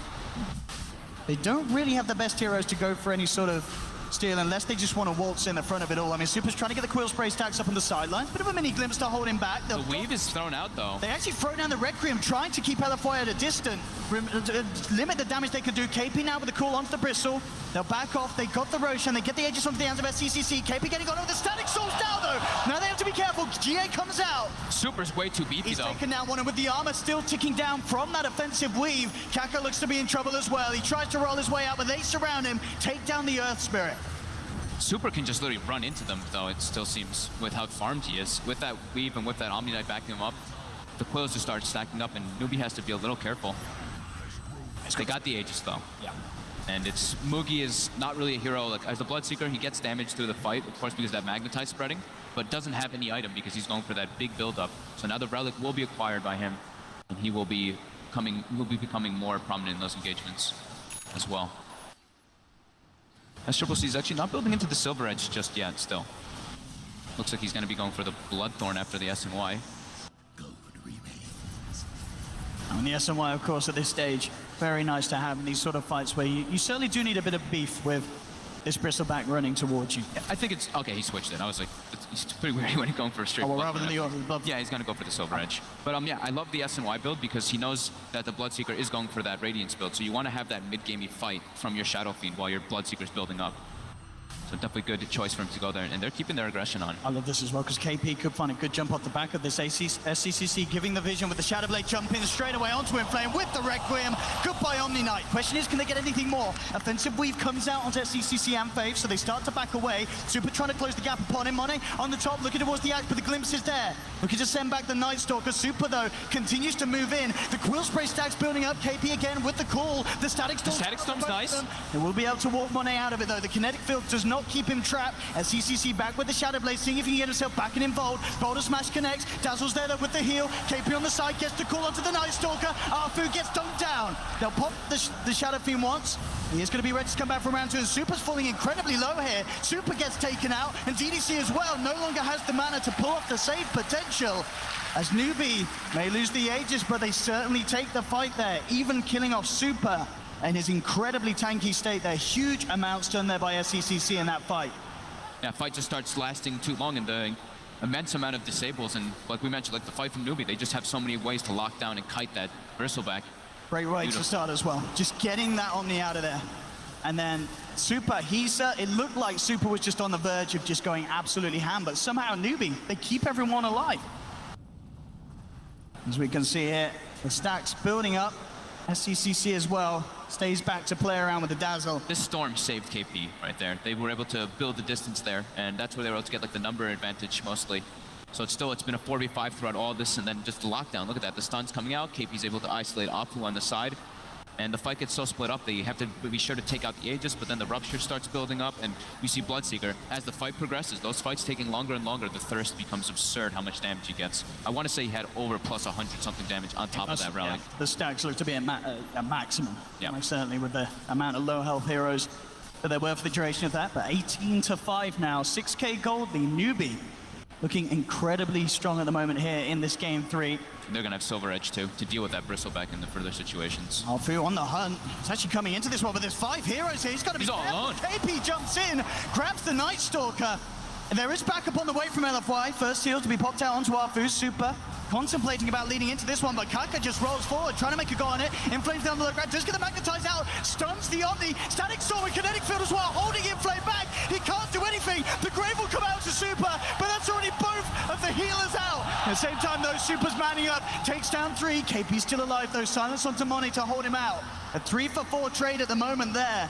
[SPEAKER 7] they don't really have the best heroes to go for any sort of steal unless they just want to waltz in the front of it all. I mean, Super's trying to get the Quill Spray stacks up on the sidelines. Bit of a mini glimpse to hold him back.
[SPEAKER 6] The weave is thrown out, though.
[SPEAKER 7] They actually throw down the Requiem, trying to keep LFY at a distance, limit the damage they can do. KP now with the call onto the Bristle. They'll back off. They got the Roche, and they get the Aegis onto the hands of SCCC. KP getting on with the Static Soul's down, though. Now they have to be careful. GA comes out.
[SPEAKER 6] Super's way too beefy,
[SPEAKER 7] He's
[SPEAKER 6] though.
[SPEAKER 7] taken down one, and with the armor still ticking down from that offensive weave, Kaka looks to be in trouble as well. He tries to roll his way out, but they surround him, take down the Earth Spirit.
[SPEAKER 6] Super can just literally run into them, though, it still seems, with how farmed he is. With that weave and with that Omni Knight backing him up, the Quills just start stacking up, and Newbee has to be a little careful. They got the Aegis, though.
[SPEAKER 7] Yeah.
[SPEAKER 6] And it's Mugi is not really a hero. Like, as the Bloodseeker, he gets damage through the fight, of course, because that Magnetize spreading, but doesn't have any item because he's going for that big build-up. So now the Relic will be acquired by him, and he will be becoming more prominent in those engagements as well. As Triple C is actually not building into the Silver Edge just yet, still. Looks like he's going to be going for the Bloodthorn after the SNY.
[SPEAKER 7] And the SNY, of course, at this stage, very nice to have in these sort of fights where you certainly do need a bit of beef with this Bristleback running towards you.
[SPEAKER 6] I think it's... Okay, he switched it. I was like, it's pretty weird when he's going for a straight
[SPEAKER 7] rather than the Blood.
[SPEAKER 6] Yeah, he's going to go for the Silver Edge. But yeah, I love the SNY build because he knows that the Bloodseeker is going for that Radiance build. So you want to have that mid-gamey fight from your Shadow Fiend while your Bloodseeker's building up. So definitely good choice for him to go there, and they're keeping their aggression on.
[SPEAKER 7] I love this as well, because KP could find a good jump off the back of this SCCC, giving the vision with the Shadow Blade jumping straight away onto Inflame with the Requiem. Goodbye Omni Knight. Question is, can they get anything more? Offensive Weave comes out onto SCCC and Faith, so they start to back away. Super trying to close the gap upon him. Monet on the top, looking towards the Axe, but the glimpse is there. Looking to send back the Night Stalker. Super, though, continues to move in. The Quill Spray stacks building up. KP again with the call. The Static Storm.
[SPEAKER 6] The Static Storm's nice.
[SPEAKER 7] They will be able to walk Monet out of it, though. The Kinetic Field does not keep him trapped. As CCC back with the Shadow Blade, seeing if he can get himself back and involved. Boulder Smash connects. Dazzle's there though with the heal. KP on the side gets the call onto the Night Stalker. Arfu gets dunked down. They'll pop the Shadow Fiend once. He is going to be ready to come back from round two. And Super's falling incredibly low here. Super gets taken out. And DDC as well no longer has the mana to pull off the save potential. As Newbee may lose the Aegis, but they certainly take the fight there. Even killing off Super and his incredibly tanky state there. Huge amounts done there by SCCC in that fight.
[SPEAKER 6] Yeah, fight just starts lasting too long, and the immense amount of disables, and like we mentioned, like the fight from Newbee, they just have so many ways to lock down and kite that Bristleback.
[SPEAKER 7] Great way to start as well. Just getting that Omni out of there. And then Super, it looked like Super was just on the verge of just going absolutely ham, but somehow Newbee, they keep everyone alive. As we can see here, the stacks building up. SCCC as well stays back to play around with the Dazzle.
[SPEAKER 6] This storm saved KP right there. They were able to build the distance there, and that's where they were able to get like the number advantage mostly. So it's been a 4v5 throughout all this, and then just the lockdown. Look at that, the stun's coming out. KP's able to isolate Apu on the side. And the fight gets so split up, they have to be sure to take out the Aegis, but then the Rupture starts building up, and you see Bloodseeker. As the fight progresses, those fights taking longer and longer, the Thirst becomes absurd how much damage he gets. I want to say he had over plus 100-something damage on top of that relic.
[SPEAKER 7] Yeah, the stacks look to be at maximum,
[SPEAKER 6] yeah.
[SPEAKER 7] Certainly with the amount of low health heroes that there were for the duration of that, but 18-5 now, 6k gold, the Newbee. Looking incredibly strong at the moment here in this game 3.
[SPEAKER 6] They're going to have Silver Edge too, to deal with that Bristleback in the further situations.
[SPEAKER 7] Alfu on the hunt. He's actually coming into this one, but there's 5 heroes here. He's got to be
[SPEAKER 6] all alone.
[SPEAKER 7] KP jumps in, grabs the Night Stalker. And there is backup on the way from LFY. First heal to be popped out onto Alfu. Super contemplating about leading into this one, but Kaka just rolls forward, trying to make a go on it. Inflames down the low grab, just get the magnetize out, stuns the Omni. Static Storm with Kinetic Field as well, holding Inflame back. He can't do anything. The Grave will come out to Super, but that's already both of the healers out. At the same time, though, Super's manning up, takes down 3. KP's still alive, though. Silence onto Monet to hold him out. A 3-for-4 trade at the moment there.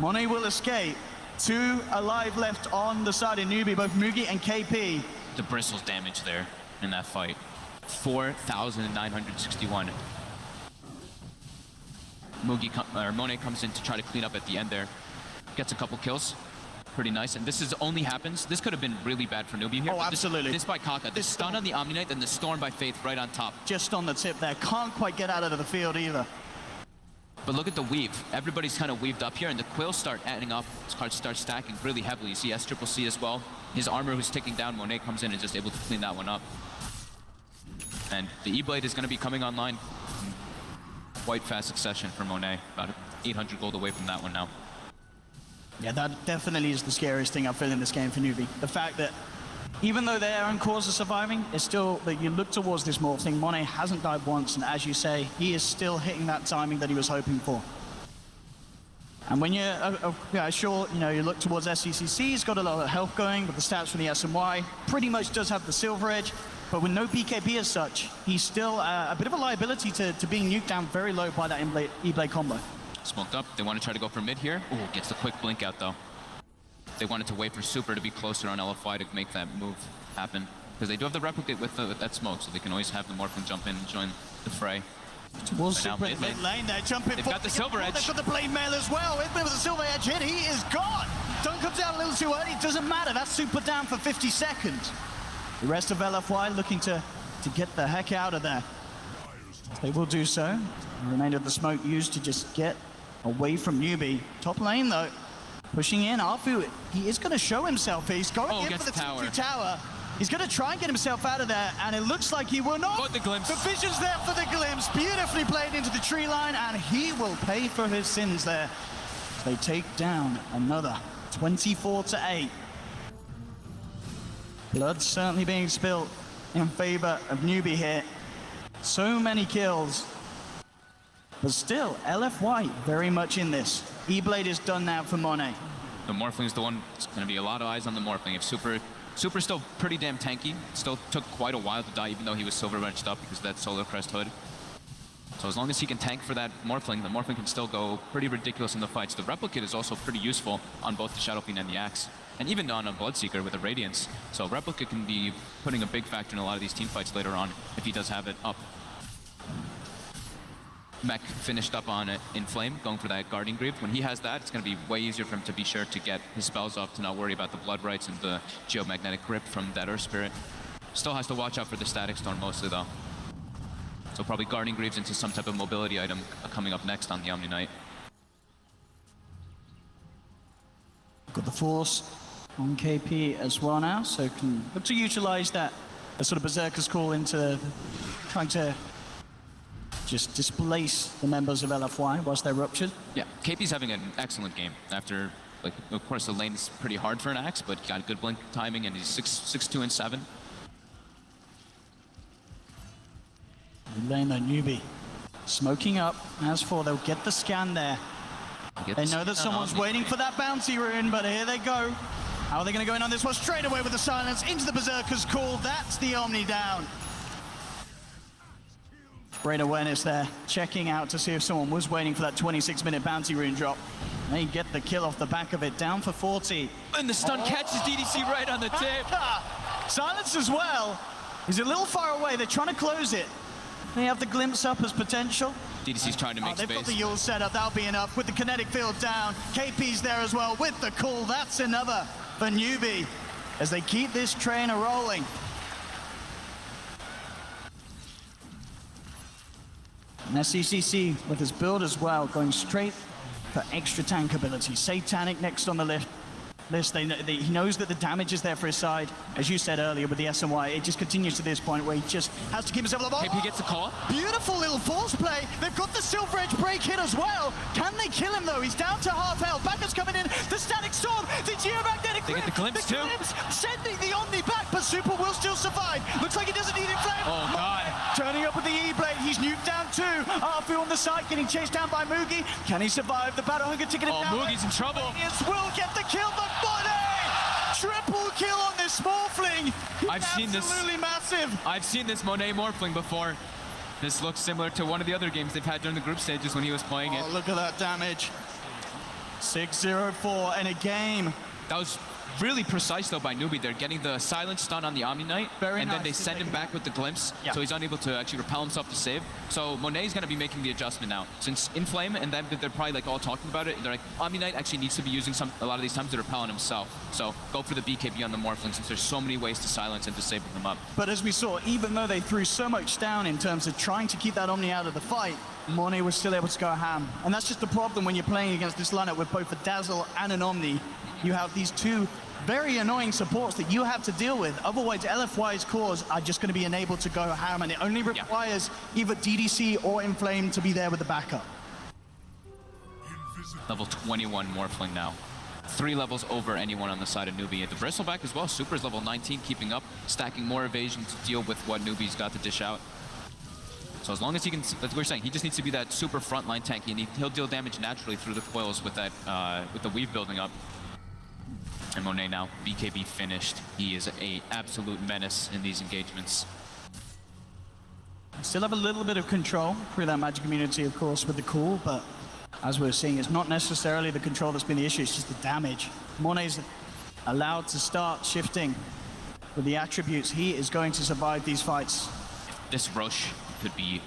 [SPEAKER 7] Monet will escape. 2 alive left on the side of Newbee, both Mugi and KP.
[SPEAKER 6] The Bristle's damage there in that fight. 4,961. Monet comes in to try to clean up at the end there. Gets a couple kills. Pretty nice. And this happens. This could have been really bad for Newbee here.
[SPEAKER 7] Oh, absolutely.
[SPEAKER 6] This by Kaka. The stun on the Omni Knight, then the Storm by Faith right on top.
[SPEAKER 7] Just on the tip there. Can't quite get out of the field either.
[SPEAKER 6] But look at the weave. Everybody's kind of weaved up here, and the Quills start adding up. Cards start stacking really heavily. You see SCCC as well. His armor who's ticking down. Monet comes in and just able to clean that one up. And the E-Blade is going to be coming online in quite fast succession for Monet. About 800 gold away from that one now.
[SPEAKER 7] Yeah, that definitely is the scariest thing I feel in this game for Newbee. The fact that even though their own cause is surviving, it's still that you look towards this morph thing. Monet hasn't died once, and as you say, he is still hitting that timing that he was hoping for. And when you're sure, you look towards SCCC, he's got a lot of health going with the stats from the SMY, pretty much does have the Silver Edge, but with no BKB as such, he's still a bit of a liability to being nuked down very low by that E-Blade combo.
[SPEAKER 6] Smoked up. They want to try to go for mid here. Ooh, gets the quick blink out though. They wanted to wait for Super to be closer on LFY to make that move happen. Because they do have the replicate with that smoke, so they can always have the Morphin jump in and join the fray.
[SPEAKER 7] Towards Super in mid lane, they're jumping.
[SPEAKER 6] They've got the Silver Edge.
[SPEAKER 7] They've got the Blade Mail as well. With the Silver Edge hit, he is gone. Dunk comes out a little too early. It doesn't matter. That's Super down for 50 seconds. The rest of LFY looking to get the heck out of there. They will do so. The remainder of the smoke used to just get away from Newbee. Top lane though, pushing in. Afu, he is going to show himself. He's going in for the tower. He's going to try and get himself out of there, and it looks like he will not.
[SPEAKER 6] Got the glimpse.
[SPEAKER 7] The vision's there for the glimpse. Beautifully played into the tree line, and he will pay for his sins there. They take down another 24-8. Blood certainly being spilt in favor of Newbee here. So many kills. But still, LFY very much in this. E-Blade is done now for Monet.
[SPEAKER 6] The Morphling's the one. It's going to be a lot of eyes on the Morphling. If Super's still pretty damn tanky. Still took quite a while to die, even though he was Silver Edged up because of that Solar Crest hood. So as long as he can tank for that Morphling, the Morphling can still go pretty ridiculous in the fights. The Replicate is also pretty useful on both the Shadow Fiend and the Axe. And even on a Bloodseeker with the Radiance. So Replicate can be putting a big factor in a lot of these team fights later on if he does have it up. Mech finished up on it in Flame, going for that Guardian Greaves. When he has that, it's going to be way easier for him to be sure to get his spells up, to not worry about the Blood Rights and the Geomagnetic Grip from that Earth Spirit. Still has to watch out for the Static Storm mostly though. So probably Guardian Greaves into some type of mobility item coming up next on the Omni Knight.
[SPEAKER 7] Got the Force on KP as well now, so can look to utilize that sort of Berserker's Call into trying to just displace the members of LFY whilst they're ruptured.
[SPEAKER 6] Yeah, KP's having an excellent game. After, like, of course, the lane is pretty hard for an Axe, but he got good blink timing, and he's 6-2 and 7.
[SPEAKER 7] Lane though, Newbee smoking up. As for, they'll get the scan there. They know that someone's waiting for that bounty rune, but here they go. How are they going to go in on this one? Straight away with the silence into the Berserker's Call. That's the Omni down. Great awareness there. Checking out to see if someone was waiting for that 26-minute bounty rune drop. They get the kill off the back of it, down for 40.
[SPEAKER 6] And the stun catches DDC right on the tip.
[SPEAKER 7] Silence as well. He's a little far away. They're trying to close it. They have the glimpse up as potential.
[SPEAKER 6] DDC's trying to make
[SPEAKER 7] they've
[SPEAKER 6] space.
[SPEAKER 7] got the Yule set up. That'll be enough. With the kinetic field down, KP's there as well with the call. That's another for Newbee as they keep this train a-rolling. And SCCC with his build as well, going straight for extra tank ability. Satanic next on the list. He knows that the damage is there for his side. As you said earlier with the SNY, it just continues to this point where he just has to keep himself alive.
[SPEAKER 6] KP gets the call.
[SPEAKER 7] Beautiful little force play. They've got the Silver Edge break hit as well. Can they kill him though? He's down to half health. Backups coming in. The Static Storm. The Geomagnetic
[SPEAKER 6] They get the glimpse too.
[SPEAKER 7] Sending the Omni back, but Super will still survive. Looks like he doesn't need Inflame.
[SPEAKER 6] Oh God.
[SPEAKER 7] Turning up with the E-Blade. He's nuked down too. Arfu on the side, getting chased down by Moogie. Can he survive? The Battle Hunger ticket down.
[SPEAKER 6] Moogie's in trouble.
[SPEAKER 7] Yes, will get the kill, but triple kill on this Morphling.
[SPEAKER 6] I've seen this.
[SPEAKER 7] Absolutely massive.
[SPEAKER 6] I've seen this Monet Morphling before. This looks similar to one of the other games they've had during the group stages when he was playing it.
[SPEAKER 7] Oh, look at that damage. 6-0-4 in a game.
[SPEAKER 6] That was really precise though by Newbee. They're getting the silent stun on the Omni Knight, and then they send him back with the glimpse, so he's unable to actually repel himself to save. So Monet's going to be making the adjustment now. Since Inflame and then they're probably like all talking about it, they're like, Omni Knight actually needs to be using a lot of these times to repel on himself. So go for the BKB on the Morphling since there's so many ways to silence and disable them up.
[SPEAKER 7] But as we saw, even though they threw so much down in terms of trying to keep that Omni out of the fight, Monet was still able to go ham. And that's just the problem when you're playing against this lineup with both a Dazzle and an Omni. You have these two very annoying supports that you have to deal with. Otherwise, LFY's cores are just going to be enabled to go ham, and it only requires either DDC or Inflame to be there with the backup.
[SPEAKER 6] Level 21 Morphling now. 3 levels over anyone on the side of Newbee. The Bristleback as well. Super's level 19, keeping up, stacking more evasion to deal with what Newbee's got to dish out. So as long as he can, that's what we're saying, he just needs to be that super frontline tanky, and he'll deal damage naturally through the coils with that, with the weave building up. And Monet now, BKB finished. He is an absolute menace in these engagements.
[SPEAKER 7] Still have a little bit of control through that magic immunity, of course, with the cool, but as we're seeing, it's not necessarily the control that's been the issue, it's just the damage. Monet's allowed to start shifting with the attributes. He is going to survive these fights.
[SPEAKER 6] This Roche could be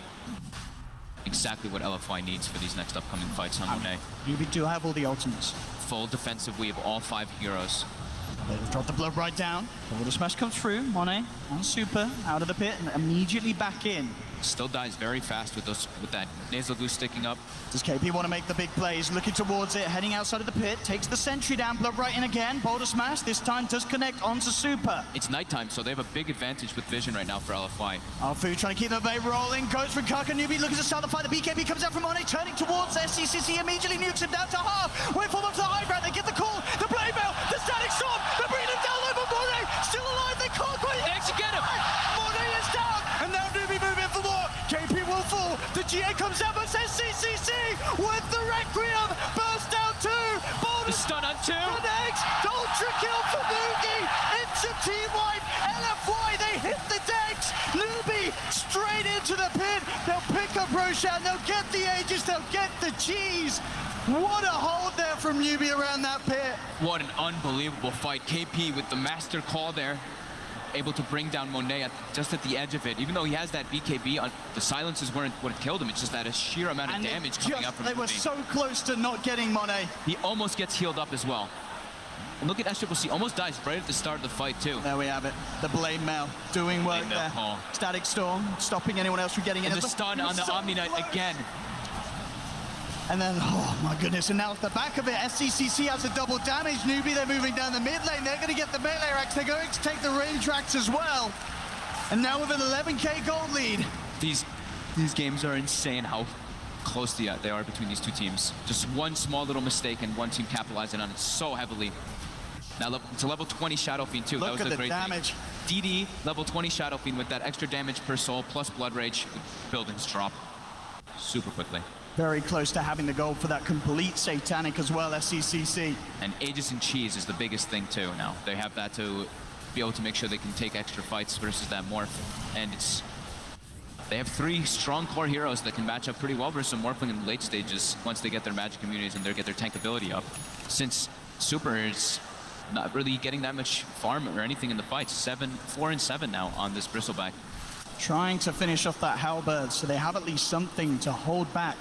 [SPEAKER 6] exactly what LFY needs for these next upcoming fights on Monet.
[SPEAKER 7] You do have all the ultimates.
[SPEAKER 6] Full defensive weave, all 5 heroes.
[SPEAKER 7] They've dropped the blood right down. The smash comes through. Monet on Super, out of the pit, and immediately back in.
[SPEAKER 6] Still dies very fast with that nasal glue sticking up.
[SPEAKER 7] Does KP want to make the big plays? Looking towards it, heading outside of the pit, takes the sentry down, blood right in again. Boulder smash, this time does connect onto Super.
[SPEAKER 6] It's nighttime, so they have a big advantage with vision right now for LFY.
[SPEAKER 7] Alfu trying to keep the wave rolling, goes for Kaka. Newbee looking to start the fight. The BKB comes out from Monet, turning towards SCCC, immediately nukes him down to half. Wait for them to the high ground, they get the call, the blade mail, the static storm, they're bringing him down low, but Monet still alive, they can't quite.
[SPEAKER 6] They actually get him.
[SPEAKER 7] Monet is down, and now Newbee moving for more. KP will fall, the GA comes out, but SCCC with the Requiem, burst down 2,
[SPEAKER 6] The stun on 2.
[SPEAKER 7] connects, ultra kill for Moogie, it's a team wipe, LFY, they hit the decks, Newbee straight into the pit, they'll pick up Roshan, they'll get the Aegis, they'll get the cheese. What a hold there from Newbee around that pit.
[SPEAKER 6] What an unbelievable fight. KP with the master call there, able to bring down Monet just at the edge of it. Even though he has that BKB, the silences weren't what killed him. It's just that a sheer amount of damage coming up from
[SPEAKER 7] They were so close to not getting Monet.
[SPEAKER 6] He almost gets healed up as well. And look at SCCC, almost dies right at the start of the fight too.
[SPEAKER 7] There we have it. The blade mail doing work
[SPEAKER 6] Blade mail
[SPEAKER 7] there.
[SPEAKER 6] call.
[SPEAKER 7] Static storm, stopping anyone else from getting in.
[SPEAKER 6] And the stun on the Omni Knight again.
[SPEAKER 7] And then, oh my goodness, and now at the back of it, SCCC has a double damage. Newbee, they're moving down the mid lane. They're going to get the melee racks. They're going to take the range racks as well. And now with an 11k gold lead.
[SPEAKER 6] These games are insane how close they are between these two teams. Just one small little mistake and one team capitalizing on it so heavily. Now it's a level 20 Shadow Fiend too.
[SPEAKER 7] Look
[SPEAKER 6] that was
[SPEAKER 7] at
[SPEAKER 6] the
[SPEAKER 7] the
[SPEAKER 6] great
[SPEAKER 7] damage.
[SPEAKER 6] thing. DD, level 20 Shadow Fiend with that extra damage per soul plus Blood Rage, buildings drop super quickly.
[SPEAKER 7] very close to having the gold for that complete Satanic as well, SCCC.
[SPEAKER 6] And Aegis and Cheese is the biggest thing too now. They have that to be able to make sure they can take extra fights versus that Morph. And they have 3 strong core heroes that can match up pretty well versus Morphling in the late stages once they get their magic immunities and they get their tank ability up. Since Super is not really getting that much farm or anything in the fights. 4 and 7 now on this Bristleback.
[SPEAKER 7] Trying to finish off that Halberd, so they have at least something to hold back.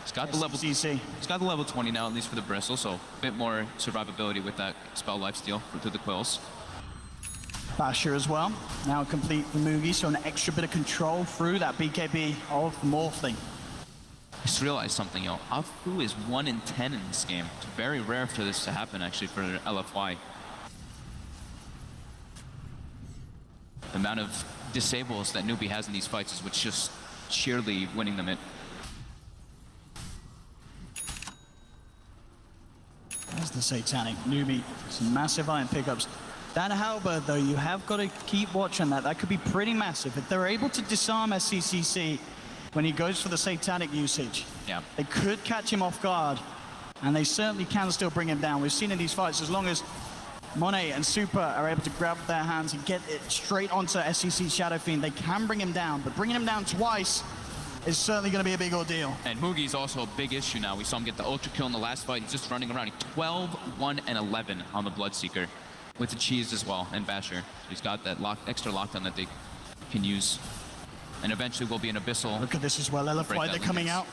[SPEAKER 6] It's got the level 20 now, at least for the Bristle, so a bit more survivability with that spell lifesteal through the quills.
[SPEAKER 7] Basher as well, now complete for Mugi, so an extra bit of control through that BKB of the Morphling.
[SPEAKER 6] I just realized something, yo. Afu is 1 in 10 in this game. It's very rare for this to happen, actually, for LFY. The amount of disables that Newbee has in these fights is what's just sheerly winning them it.
[SPEAKER 7] There's the Satanic Newbee, some massive iron pickups. That Halberd, though, you have got to keep watching that. That could be pretty massive. If they're able to disarm SCCC when he goes for the Satanic usage,
[SPEAKER 6] yeah,
[SPEAKER 7] they could catch him off guard, and they certainly can still bring him down. We've seen in these fights, as long as Monet and Super are able to grab their hands and get it straight onto SCC Shadow Fiend, they can bring him down, but bringing him down twice is certainly going to be a big ordeal.
[SPEAKER 6] And Mugi's also a big issue now. We saw him get the Ultra Kill in the last fight. He's just running around. 12, 1, and 11 on the Bloodseeker, with the Cheese as well, and Basher. He's got that extra lockdown that they can use. And eventually will be an Abyssal.
[SPEAKER 7] Look at this as well, LFY, they're coming out.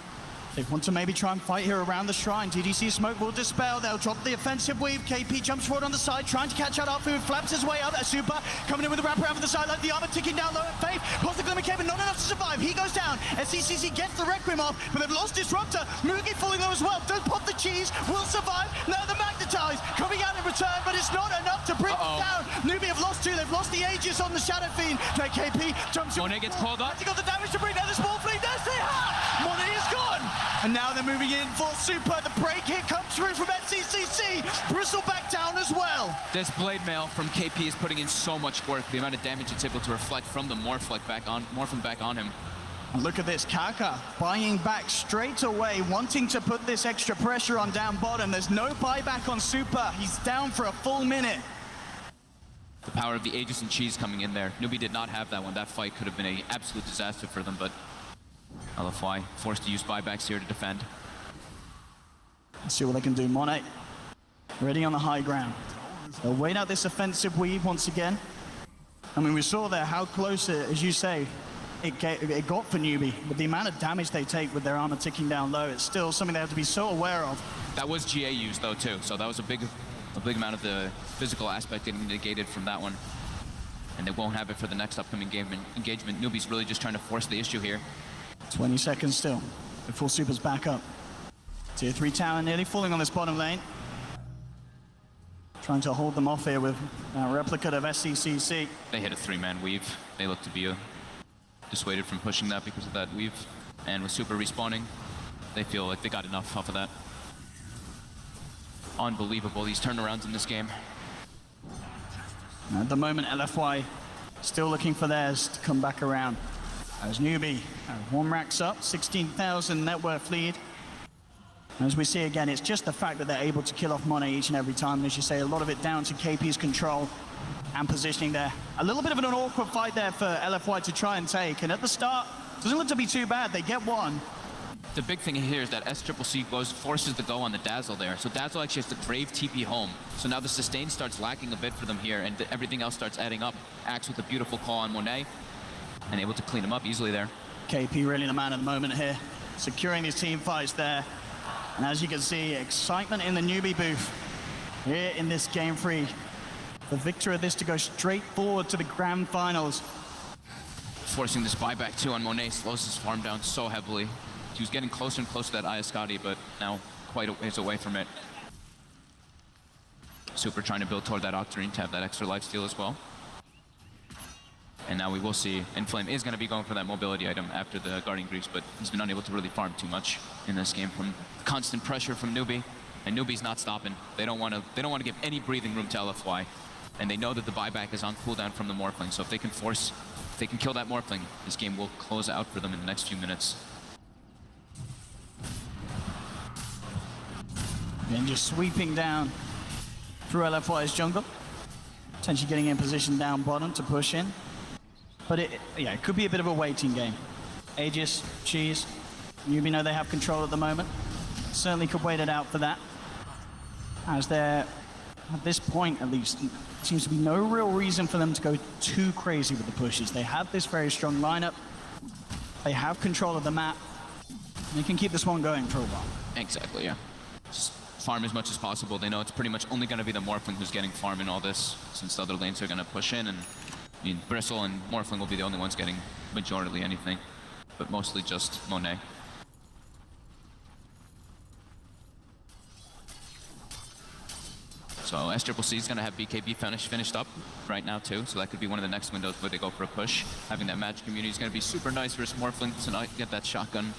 [SPEAKER 7] They want to maybe try and fight here around the shrine. TDC smoke will dispel. They'll drop the offensive weave. KP jumps forward on the side, trying to catch out Afu. Flaps his way out. That Super coming in with a wrap around for the side, like the armor ticking down low at Faith. Pulls the Glimmer Cave, but not enough to survive. He goes down. SCCC gets the Requiem off, but they've lost Disruptor. Mugi falling low as well. Does pop the Cheese, will survive. Now the Magnetize coming out in return, but it's not enough to bring them down. Newbee have lost 2. They've lost the Aegis on the Shadow Fiend. Now KP jumps in.
[SPEAKER 6] Monet gets called up.
[SPEAKER 7] He got the damage to bring down the small fleet. There's the Monet is gone. And now they're moving in for Super. The break here comes through from SCCC. Bristleback down as well.
[SPEAKER 6] This Blade Mail from KP is putting in so much work. The amount of damage it's able to reflect from the Morphling back on him.
[SPEAKER 7] And look at this, Kaka buying back straight away, wanting to put this extra pressure on down bottom. There's no buyback on Super. He's down for a full minute.
[SPEAKER 6] The power of the Aegis and Cheese coming in there. Newbee did not have that one. That fight could have been an absolute disaster for them, but LFY forced to use buybacks here to defend.
[SPEAKER 7] Let's see what they can do. Monet ready on the high ground. They'll wait out this offensive weave once again. I mean, we saw there how close, as you say, it got for Newbee. But the amount of damage they take with their armor ticking down low, it's still something they have to be so aware of.
[SPEAKER 6] That was GA used though too, so that was a big amount of the physical aspect getting negated from that one. And they won't have it for the next upcoming engagement. Newbee's really just trying to force the issue here.
[SPEAKER 7] 20 seconds still before Super's back up. Tier 3 tower nearly falling on this bottom lane. Trying to hold them off here with a replica of SCCC.
[SPEAKER 6] They hit a 3-man weave. They look to be dissuaded from pushing that because of that weave. And with Super respawning, they feel like they got enough off of that. Unbelievable, these turnarounds in this game.
[SPEAKER 7] At the moment, LFY still looking for theirs to come back around. As Newbee, one racks up, 16,000 net worth lead. As we see again, it's just the fact that they're able to kill off Monet each and every time. As you say, a lot of it down to KP's control and positioning there. A little bit of an awkward fight there for LFY to try and take. And at the start, doesn't look to be too bad. They get one.
[SPEAKER 6] The big thing here is that SCCC forces the go on the Dazzle there. So Dazzle actually has to Grave TP home. So now the sustain starts lacking a bit for them here, and everything else starts adding up. Axe with a beautiful call on Monet, and able to clean him up easily there. KP
[SPEAKER 7] really the man of the moment here, securing these team fights there. And as you can see, excitement in the Newbee booth here in this Game 3. The victor of this to go straight forward to the grand finals.
[SPEAKER 6] Forcing this buyback too on Monet slows his farm down so heavily. He was getting closer and closer to that Ayascati, but now quite a ways away from it. Super trying to build toward that Octarine to have that extra lifesteal as well. And now we will see Inflame is going to be going for that mobility item after the Guardian Greaves, but he's been unable to really farm too much in this game from constant pressure from Newbee. And Newbee's not stopping. They don't want to give any breathing room to LFY. And they know that the buyback is on cooldown from the Morphling, so if they can kill that Morphling, this game will close out for them in the next few minutes.
[SPEAKER 7] And just sweeping down through LFY's jungle. Potentially getting in position down bottom to push in. But it could be a bit of a waiting game. Aegis, Cheese, Newbee know they have control at the moment. Certainly could wait it out for that. As they're, at this point at least, seems to be no real reason for them to go too crazy with the pushes. They have this very strong lineup. They have control of the map. They can keep this one going for a while.
[SPEAKER 6] Exactly, yeah. Just farm as much as possible. They know it's pretty much only going to be the Morphling who's getting farm in all this, since the other lanes are going to push in, and I mean, Bristle and Morphling will be the only ones getting majority anything, but mostly just Monet. So SCCC is going to have BKB finished up right now too, so that could be one of the next windows where they go for a push. Having that magic immunity is going to be super nice versus Morphling tonight. Get that shotgun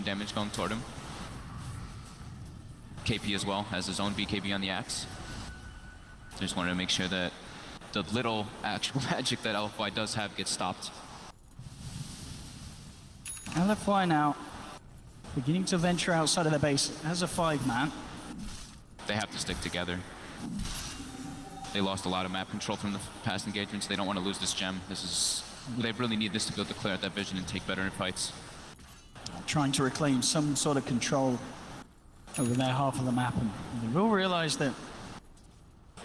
[SPEAKER 6] damage going toward him. KP as well has his own BKB on the axe. So just wanted to make sure that the little actual magic that LFY does have gets stopped.
[SPEAKER 7] LFY now beginning to venture outside of their base as a 5-man.
[SPEAKER 6] They have to stick together. They lost a lot of map control from the past engagements. They don't want to lose this gem. They really need this to be able to clear out that vision and take better fights.
[SPEAKER 7] Trying to reclaim some sort of control over their half of the map, and they will realize that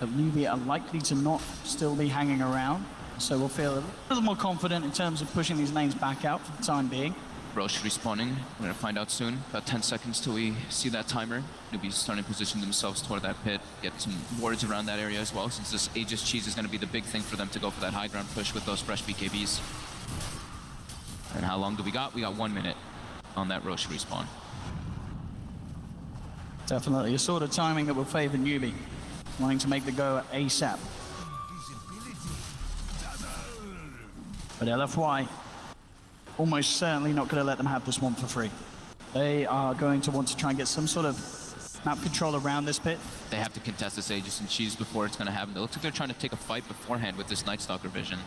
[SPEAKER 7] Newbee are likely to not still be hanging around, so we'll feel a little more confident in terms of pushing these lanes back out for the time being.
[SPEAKER 6] Roche respawning. We're going to find out soon. About 10 seconds till we see that timer. Newbee's starting to position themselves toward that pit, get some wards around that area as well, since this Aegis Cheese is going to be the big thing for them to go for that high ground push with those fresh BKBs. And how long do we got? We got 1 minute on that Roche respawn.
[SPEAKER 7] Definitely a sort of timing that will favor Newbee, wanting to make the go ASAP. But LFY almost certainly not going to let them have this one for free. They are going to want to try and get some sort of map control around this pit.
[SPEAKER 6] They have to contest this Aegis and Cheese before it's going to happen. It looks like they're trying to take a fight beforehand with this Night Stalker vision.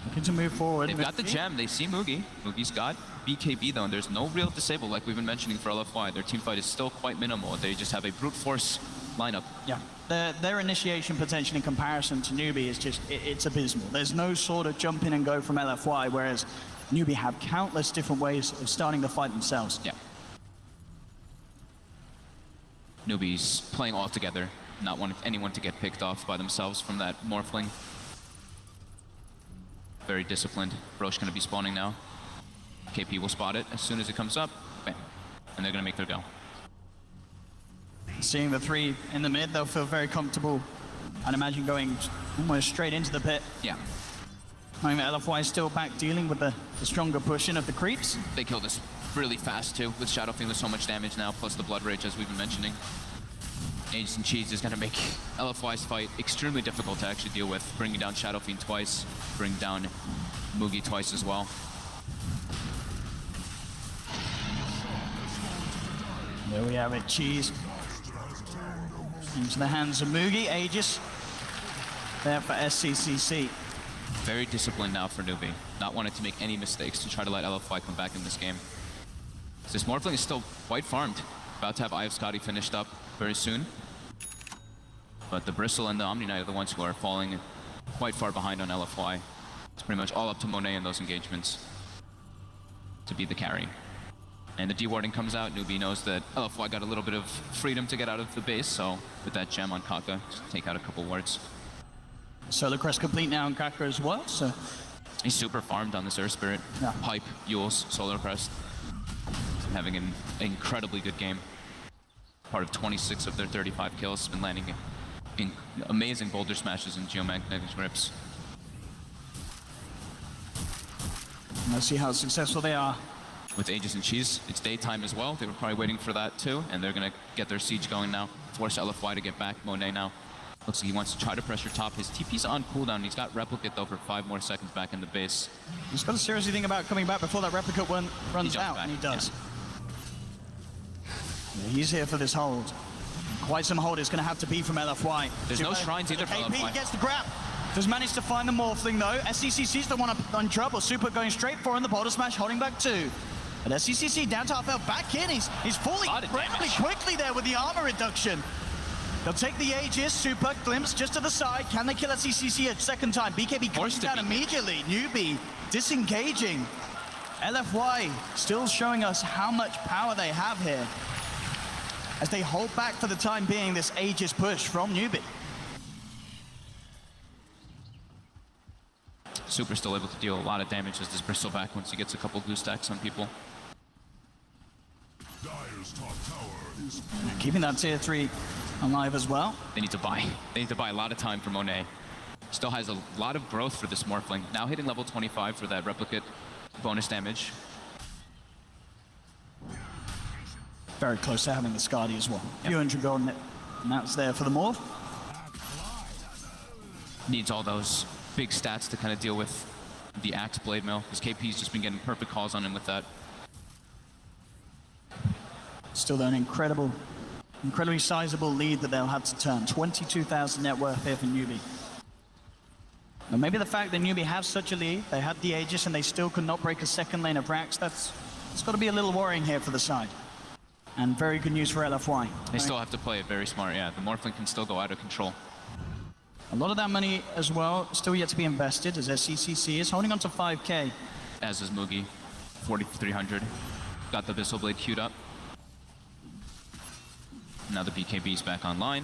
[SPEAKER 7] Looking to move forward.
[SPEAKER 6] They've got the gem. They see Mugi. Mugi's got BKB though, and there's no real disable like we've been mentioning for LFY. Their team fight is still quite minimal. They just have a brute force lineup.
[SPEAKER 7] Yeah, their initiation potential in comparison to Newbee is just, it's abysmal. There's no sort of jump in and go from LFY, whereas Newbee have countless different ways of starting the fight themselves.
[SPEAKER 6] Yeah. Newbee's playing all together, not wanting anyone to get picked off by themselves from that Morphling. Very disciplined. Roche going to be spawning now. KP will spot it as soon as it comes up. Bam. And they're going to make their go.
[SPEAKER 7] Seeing the 3 in the mid, they'll feel very comfortable. I'd imagine going almost straight into the pit.
[SPEAKER 6] Yeah.
[SPEAKER 7] Knowing that LFY is still back dealing with the stronger push-in of the creeps.
[SPEAKER 6] They kill this really fast too, with Shadow Fiend with so much damage now, plus the Blood Rage as we've been mentioning. Aegis and Cheese is going to make LFY's fight extremely difficult to actually deal with, bringing down Shadow Fiend twice, bring down Mugi twice as well.
[SPEAKER 7] There we have it, Cheese. Into the hands of Mugi, Aegis. There for SCCC.
[SPEAKER 6] Very disciplined now for Newbee, not wanting to make any mistakes to try to let LFY come back in this game. This Morphling is still quite farmed. About to have Eye of Scotty finished up very soon. But the Bristle and the Omni Knight are the ones who are falling quite far behind on LFY. It's pretty much all up to Monet in those engagements to be the carry. And the dewarding comes out. Newbee knows that LFY got a little bit of freedom to get out of the base, so with that gem on Kaka, just take out a couple wards.
[SPEAKER 7] Solar Crest complete now on Kaka as well, so...
[SPEAKER 6] He's super farmed on this Earth Spirit.
[SPEAKER 7] Yeah.
[SPEAKER 6] Pipe, Yules, Solar Crest. Having an incredibly good game. Part of 26 of their 35 kills, been landing in amazing boulder smashes and geomagnetic grips.
[SPEAKER 7] Let's see how successful they are.
[SPEAKER 6] With Aegis and Cheese, it's daytime as well. They were probably waiting for that too, and they're gonna get their siege going now. Force LFY to get back. Monet now looks like he wants to try to pressure top. His TP's on cooldown. He's got Replicate though for 5 more seconds back in the base.
[SPEAKER 7] He's got to seriously think about coming back before that Replicate one runs out,
[SPEAKER 6] back.
[SPEAKER 7] and he does.
[SPEAKER 6] Yeah.
[SPEAKER 7] He's here for this hold. Quite some hold it's going to have to be from LFY.
[SPEAKER 6] There's no shrines either for
[SPEAKER 7] KP
[SPEAKER 6] LFY.
[SPEAKER 7] gets the grab. Does manage to find the Morphling though. SCCC's the one on trouble. Super going straight for him. The boulder smash holding back 2. But SCCC down to Arfel, back in. He's falling incredibly quickly there with the armor reduction. They'll take the Aegis, Super, Glimpse just to the side. Can they kill SCCC a second time? BKB comes down immediately. Newbee disengaging. LFY still showing us how much power they have here as they hold back for the time being this Aegis push from Newbee.
[SPEAKER 6] Super still able to deal a lot of damage as this bristle back once he gets a couple glue stacks on people.
[SPEAKER 5] Dire's top tower is
[SPEAKER 7] Keeping that tier 3 alive as well.
[SPEAKER 6] They need to buy. They need to buy a lot of time for Monet. Still has a lot of growth for this Morphling. Now hitting level 25 for that replicate bonus damage.
[SPEAKER 7] Very close to having the Skadi as well. Yep. 200 gold, and that's there for the Morph.
[SPEAKER 6] Needs all those big stats to kind of deal with the Axe Blade Mail, because KP's just been getting perfect calls on him with that.
[SPEAKER 7] Still an incredibly sizable lead that they'll have to turn. 22,000 net worth here for Newbee. Now maybe the fact that Newbee have such a lead, they had the Aegis and they still could not break a second lane of Rax, it's got to be a little worrying here for the side. And very good news for LFY.
[SPEAKER 6] They still have to play it very smart, yeah. The Morphling can still go out of control.
[SPEAKER 7] A lot of that money as well still yet to be invested as SCCC is holding on to 5K.
[SPEAKER 6] As is Mugi, 4,300. Got the Abyssal Blade queued up. Now the BKB's back online.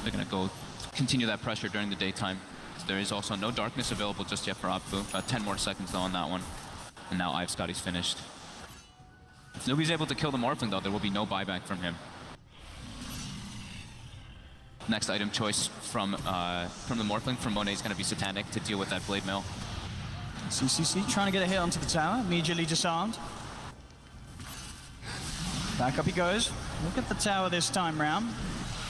[SPEAKER 6] They're gonna go continue that pressure during the daytime. There is also no darkness available just yet for Opfu. About 10 more seconds though on that one. And now I've Scotty's finished. If nobody's able to kill the Morphling though, there will be no buyback from him. Next item choice from the Morphling from Monet is going to be Satanic to deal with that Blade Mail.
[SPEAKER 7] CCC trying to get a hit onto the tower, immediately disarmed. Back up he goes. Look at the tower this time round.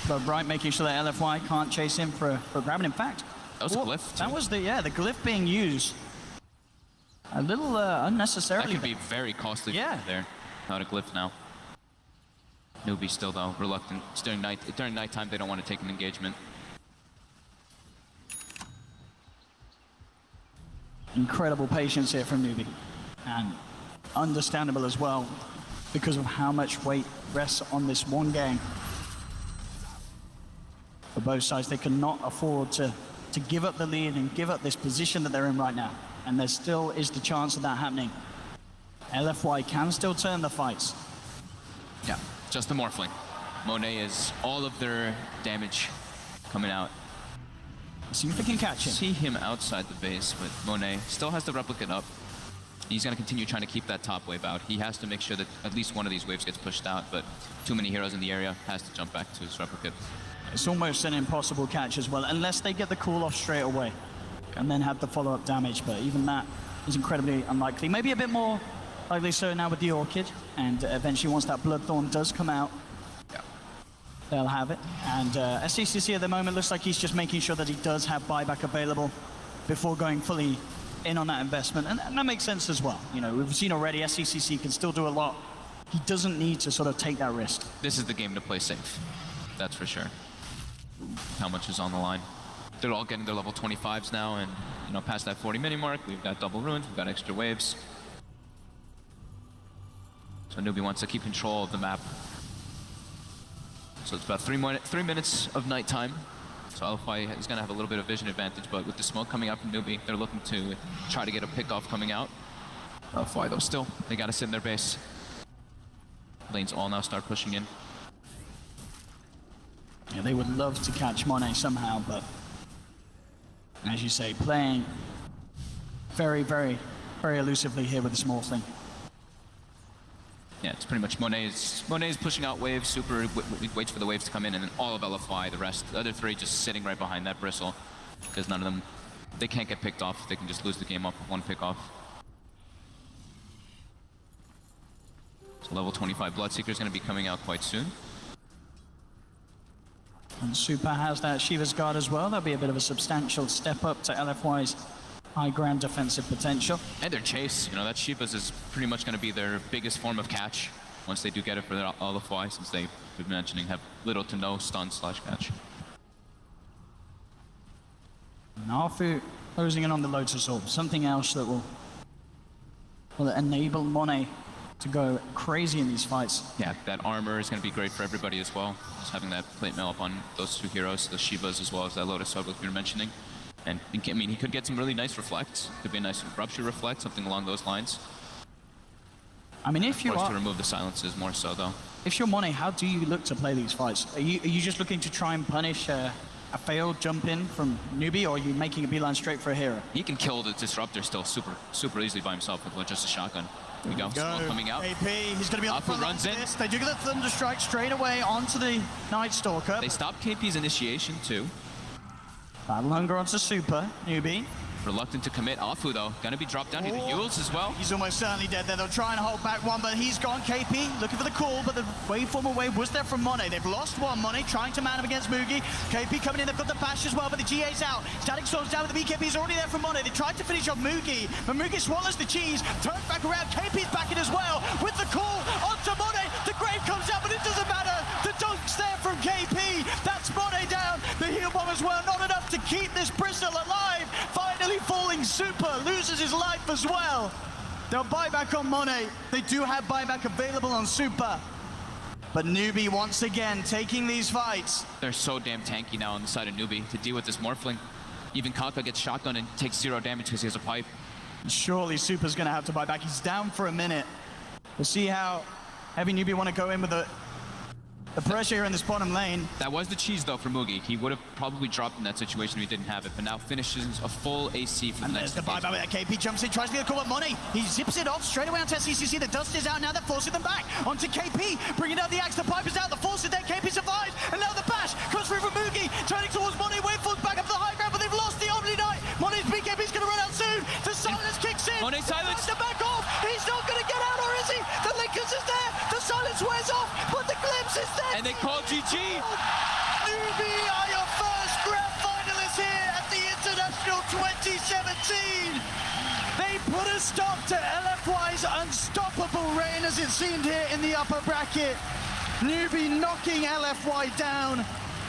[SPEAKER 7] But Bright making sure that LFY can't chase him for a grab. And in fact,
[SPEAKER 6] that was a glyph too.
[SPEAKER 7] That was the glyph being used a little unnecessarily.
[SPEAKER 6] That could be very costly there. Not a glyph now. Newbee still though reluctant. It's during nighttime they don't want to take an engagement.
[SPEAKER 7] Incredible patience here from Newbee, and understandable as well because of how much weight rests on this one game. For both sides, they cannot afford to give up the lead and give up this position that they're in right now. And there still is the chance of that happening. LFY can still turn the fights.
[SPEAKER 6] Yeah. Just the Morphling. Monet is all of their damage coming out.
[SPEAKER 7] See if we can catch him.
[SPEAKER 6] See him outside the base, but Monet still has the replicate up. He's going to continue trying to keep that top wave out. He has to make sure that at least one of these waves gets pushed out, but too many heroes in the area, has to jump back to his replicate.
[SPEAKER 7] It's almost an impossible catch as well, unless they get the call off straight away and then have the follow-up damage, but even that is incredibly unlikely. Maybe a bit more likely so now with the Orchid, and eventually once that Bloodthorn does come out, they'll have it. And SCCC at the moment looks like he's just making sure that he does have buyback available before going fully in on that investment, and that makes sense as well. You know, we've seen already SCCC can still do a lot. He doesn't need to sort of take that risk.
[SPEAKER 6] This is the game to play safe, that's for sure. How much is on the line? They're all getting their level 25s now, and you know, past that 40 mini mark, we've got double runes, we've got extra waves. So Newbee wants to keep control of the map. So it's about 3 minutes of nighttime. So LFY is going to have a little bit of vision advantage, but with the smoke coming out from Newbee, they're looking to try to get a pick-off coming out. LFY though still, they got to sit in their base. Lanes all now start pushing in.
[SPEAKER 7] Yeah, they would love to catch Monet somehow, but as you say, playing very, very, very elusively here with this Morphling.
[SPEAKER 6] Yeah, it's pretty much Monet's pushing out waves, Super waits for the waves to come in, and then all of LFY, the other three just sitting right behind that bristle, because none of them, they can't get picked off, they can just lose the game off with one pick off. So level 25 Bloodseeker is going to be coming out quite soon.
[SPEAKER 7] And Super has that Shiva's Guard as well. That'll be a bit of a substantial step up to LFY's high ground defensive potential.
[SPEAKER 6] And their chase, you know, that Shiva's is pretty much going to be their biggest form of catch once they do get it for their LFY, since they've been mentioning have little to no stun / catch.
[SPEAKER 7] And Arfu closing in on the Lotus Orb, something else that will enable Monet to go crazy in these fights.
[SPEAKER 6] Yeah, that armor is going to be great for everybody as well. Just having that plate mail up on those two heroes, the Shivas as well as that Lotus Hub, like you were mentioning. And I mean, he could get some really nice reflects. Could be a nice Rupture reflect, something along those lines.
[SPEAKER 7] I mean, if you are
[SPEAKER 6] to remove the silences more so, though.
[SPEAKER 7] If you're Monet, how do you look to play these fights? Are you just looking to try and punish a failed jump in from Newbee, or are you making a beeline straight for a hero?
[SPEAKER 6] He can kill the Disruptor still super easily by himself with just a shotgun. Here we go. Smoke coming out.
[SPEAKER 7] AP, he's going to be on the front
[SPEAKER 6] runs in.
[SPEAKER 7] They do get the Thunder Strike straight away onto the Night Stalker.
[SPEAKER 6] They stop KP's initiation, too.
[SPEAKER 7] Battle Hunger onto Super, Newbee.
[SPEAKER 6] Reluctant to commit. Afu, though, gonna be dropped down here. The Yules as well.
[SPEAKER 7] He's almost certainly dead there. They'll try and hold back one, but he's gone. KP looking for the call, but the waveformer wave was there from Monet. They've lost one. Monet trying to man him against Mugi. KP coming in. They've got the bash as well, but the GA's out. Static Storm's down with the BKB. He's already there from Monet. They tried to finish off Mugi, but Mugi swallows the cheese, turns back around. KP's back in as well with the call onto Monet. The grave comes out, but it doesn't matter. The dunk's there from KP. That's Monet down. The heal bomb as well. Not enough to keep this Bristol alive. Finally falling. Super loses his life as well. They'll buy back on Monet. They do have buyback available on Super. But Newbee once again taking these fights.
[SPEAKER 6] They're so damn tanky now on the side of Newbee to deal with this Morphling. Even Kaka gets shotgun and takes 0 damage because he has a pipe.
[SPEAKER 7] Surely Super's going to have to buy back. He's down for a minute. We'll see how heavy Newbee want to go in with the pressure here in this bottom lane.
[SPEAKER 6] That was the cheese, though, for Mugi. He would have probably dropped in that situation if he didn't have it, but now finishes a full AC for the next.
[SPEAKER 7] And there's the buyback with that. KP jumps in, tries to get a call at Monet. He zips it off straight away onto SCCC. The dust is out now. They're forcing them back onto KP. Bringing down the axe. The pipe is out. The force is there. KP survives. And now the bash comes through from Mugi. Turning towards Monet. Waveforms back up to the high ground, but they've lost the Omni Knight. Monet's BKB's going to run out soon. The silence kicks in.
[SPEAKER 6] Monet silence.
[SPEAKER 7] To back off. He's not going to get out, or is he? The Linkers is there. The silence wears off, but the glimpse is there.
[SPEAKER 6] And they call GG.
[SPEAKER 7] Newbee are your first grand finalists here at the International 2017. They put a stop to LFY's unstoppable reign, as it seemed here in the upper bracket. Newbee knocking LFY down.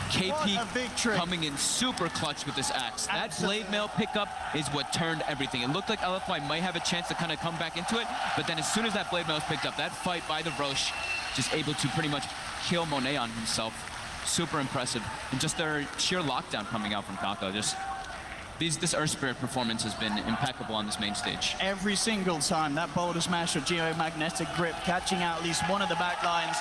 [SPEAKER 6] KP coming in super clutch with this axe. That blade mail pickup is what turned everything. It looked like LFY might have a chance to kind of come back into it, but then as soon as that blade mail is picked up, that fight by the Roche, just able to pretty much kill Monet on himself. Super impressive. And just their sheer lockdown coming out from Kaka. Just this Earth Spirit performance has been impeccable on this main stage.
[SPEAKER 7] Every single time that boulder smash or geomagnetic grip catching out at least one of the back lines.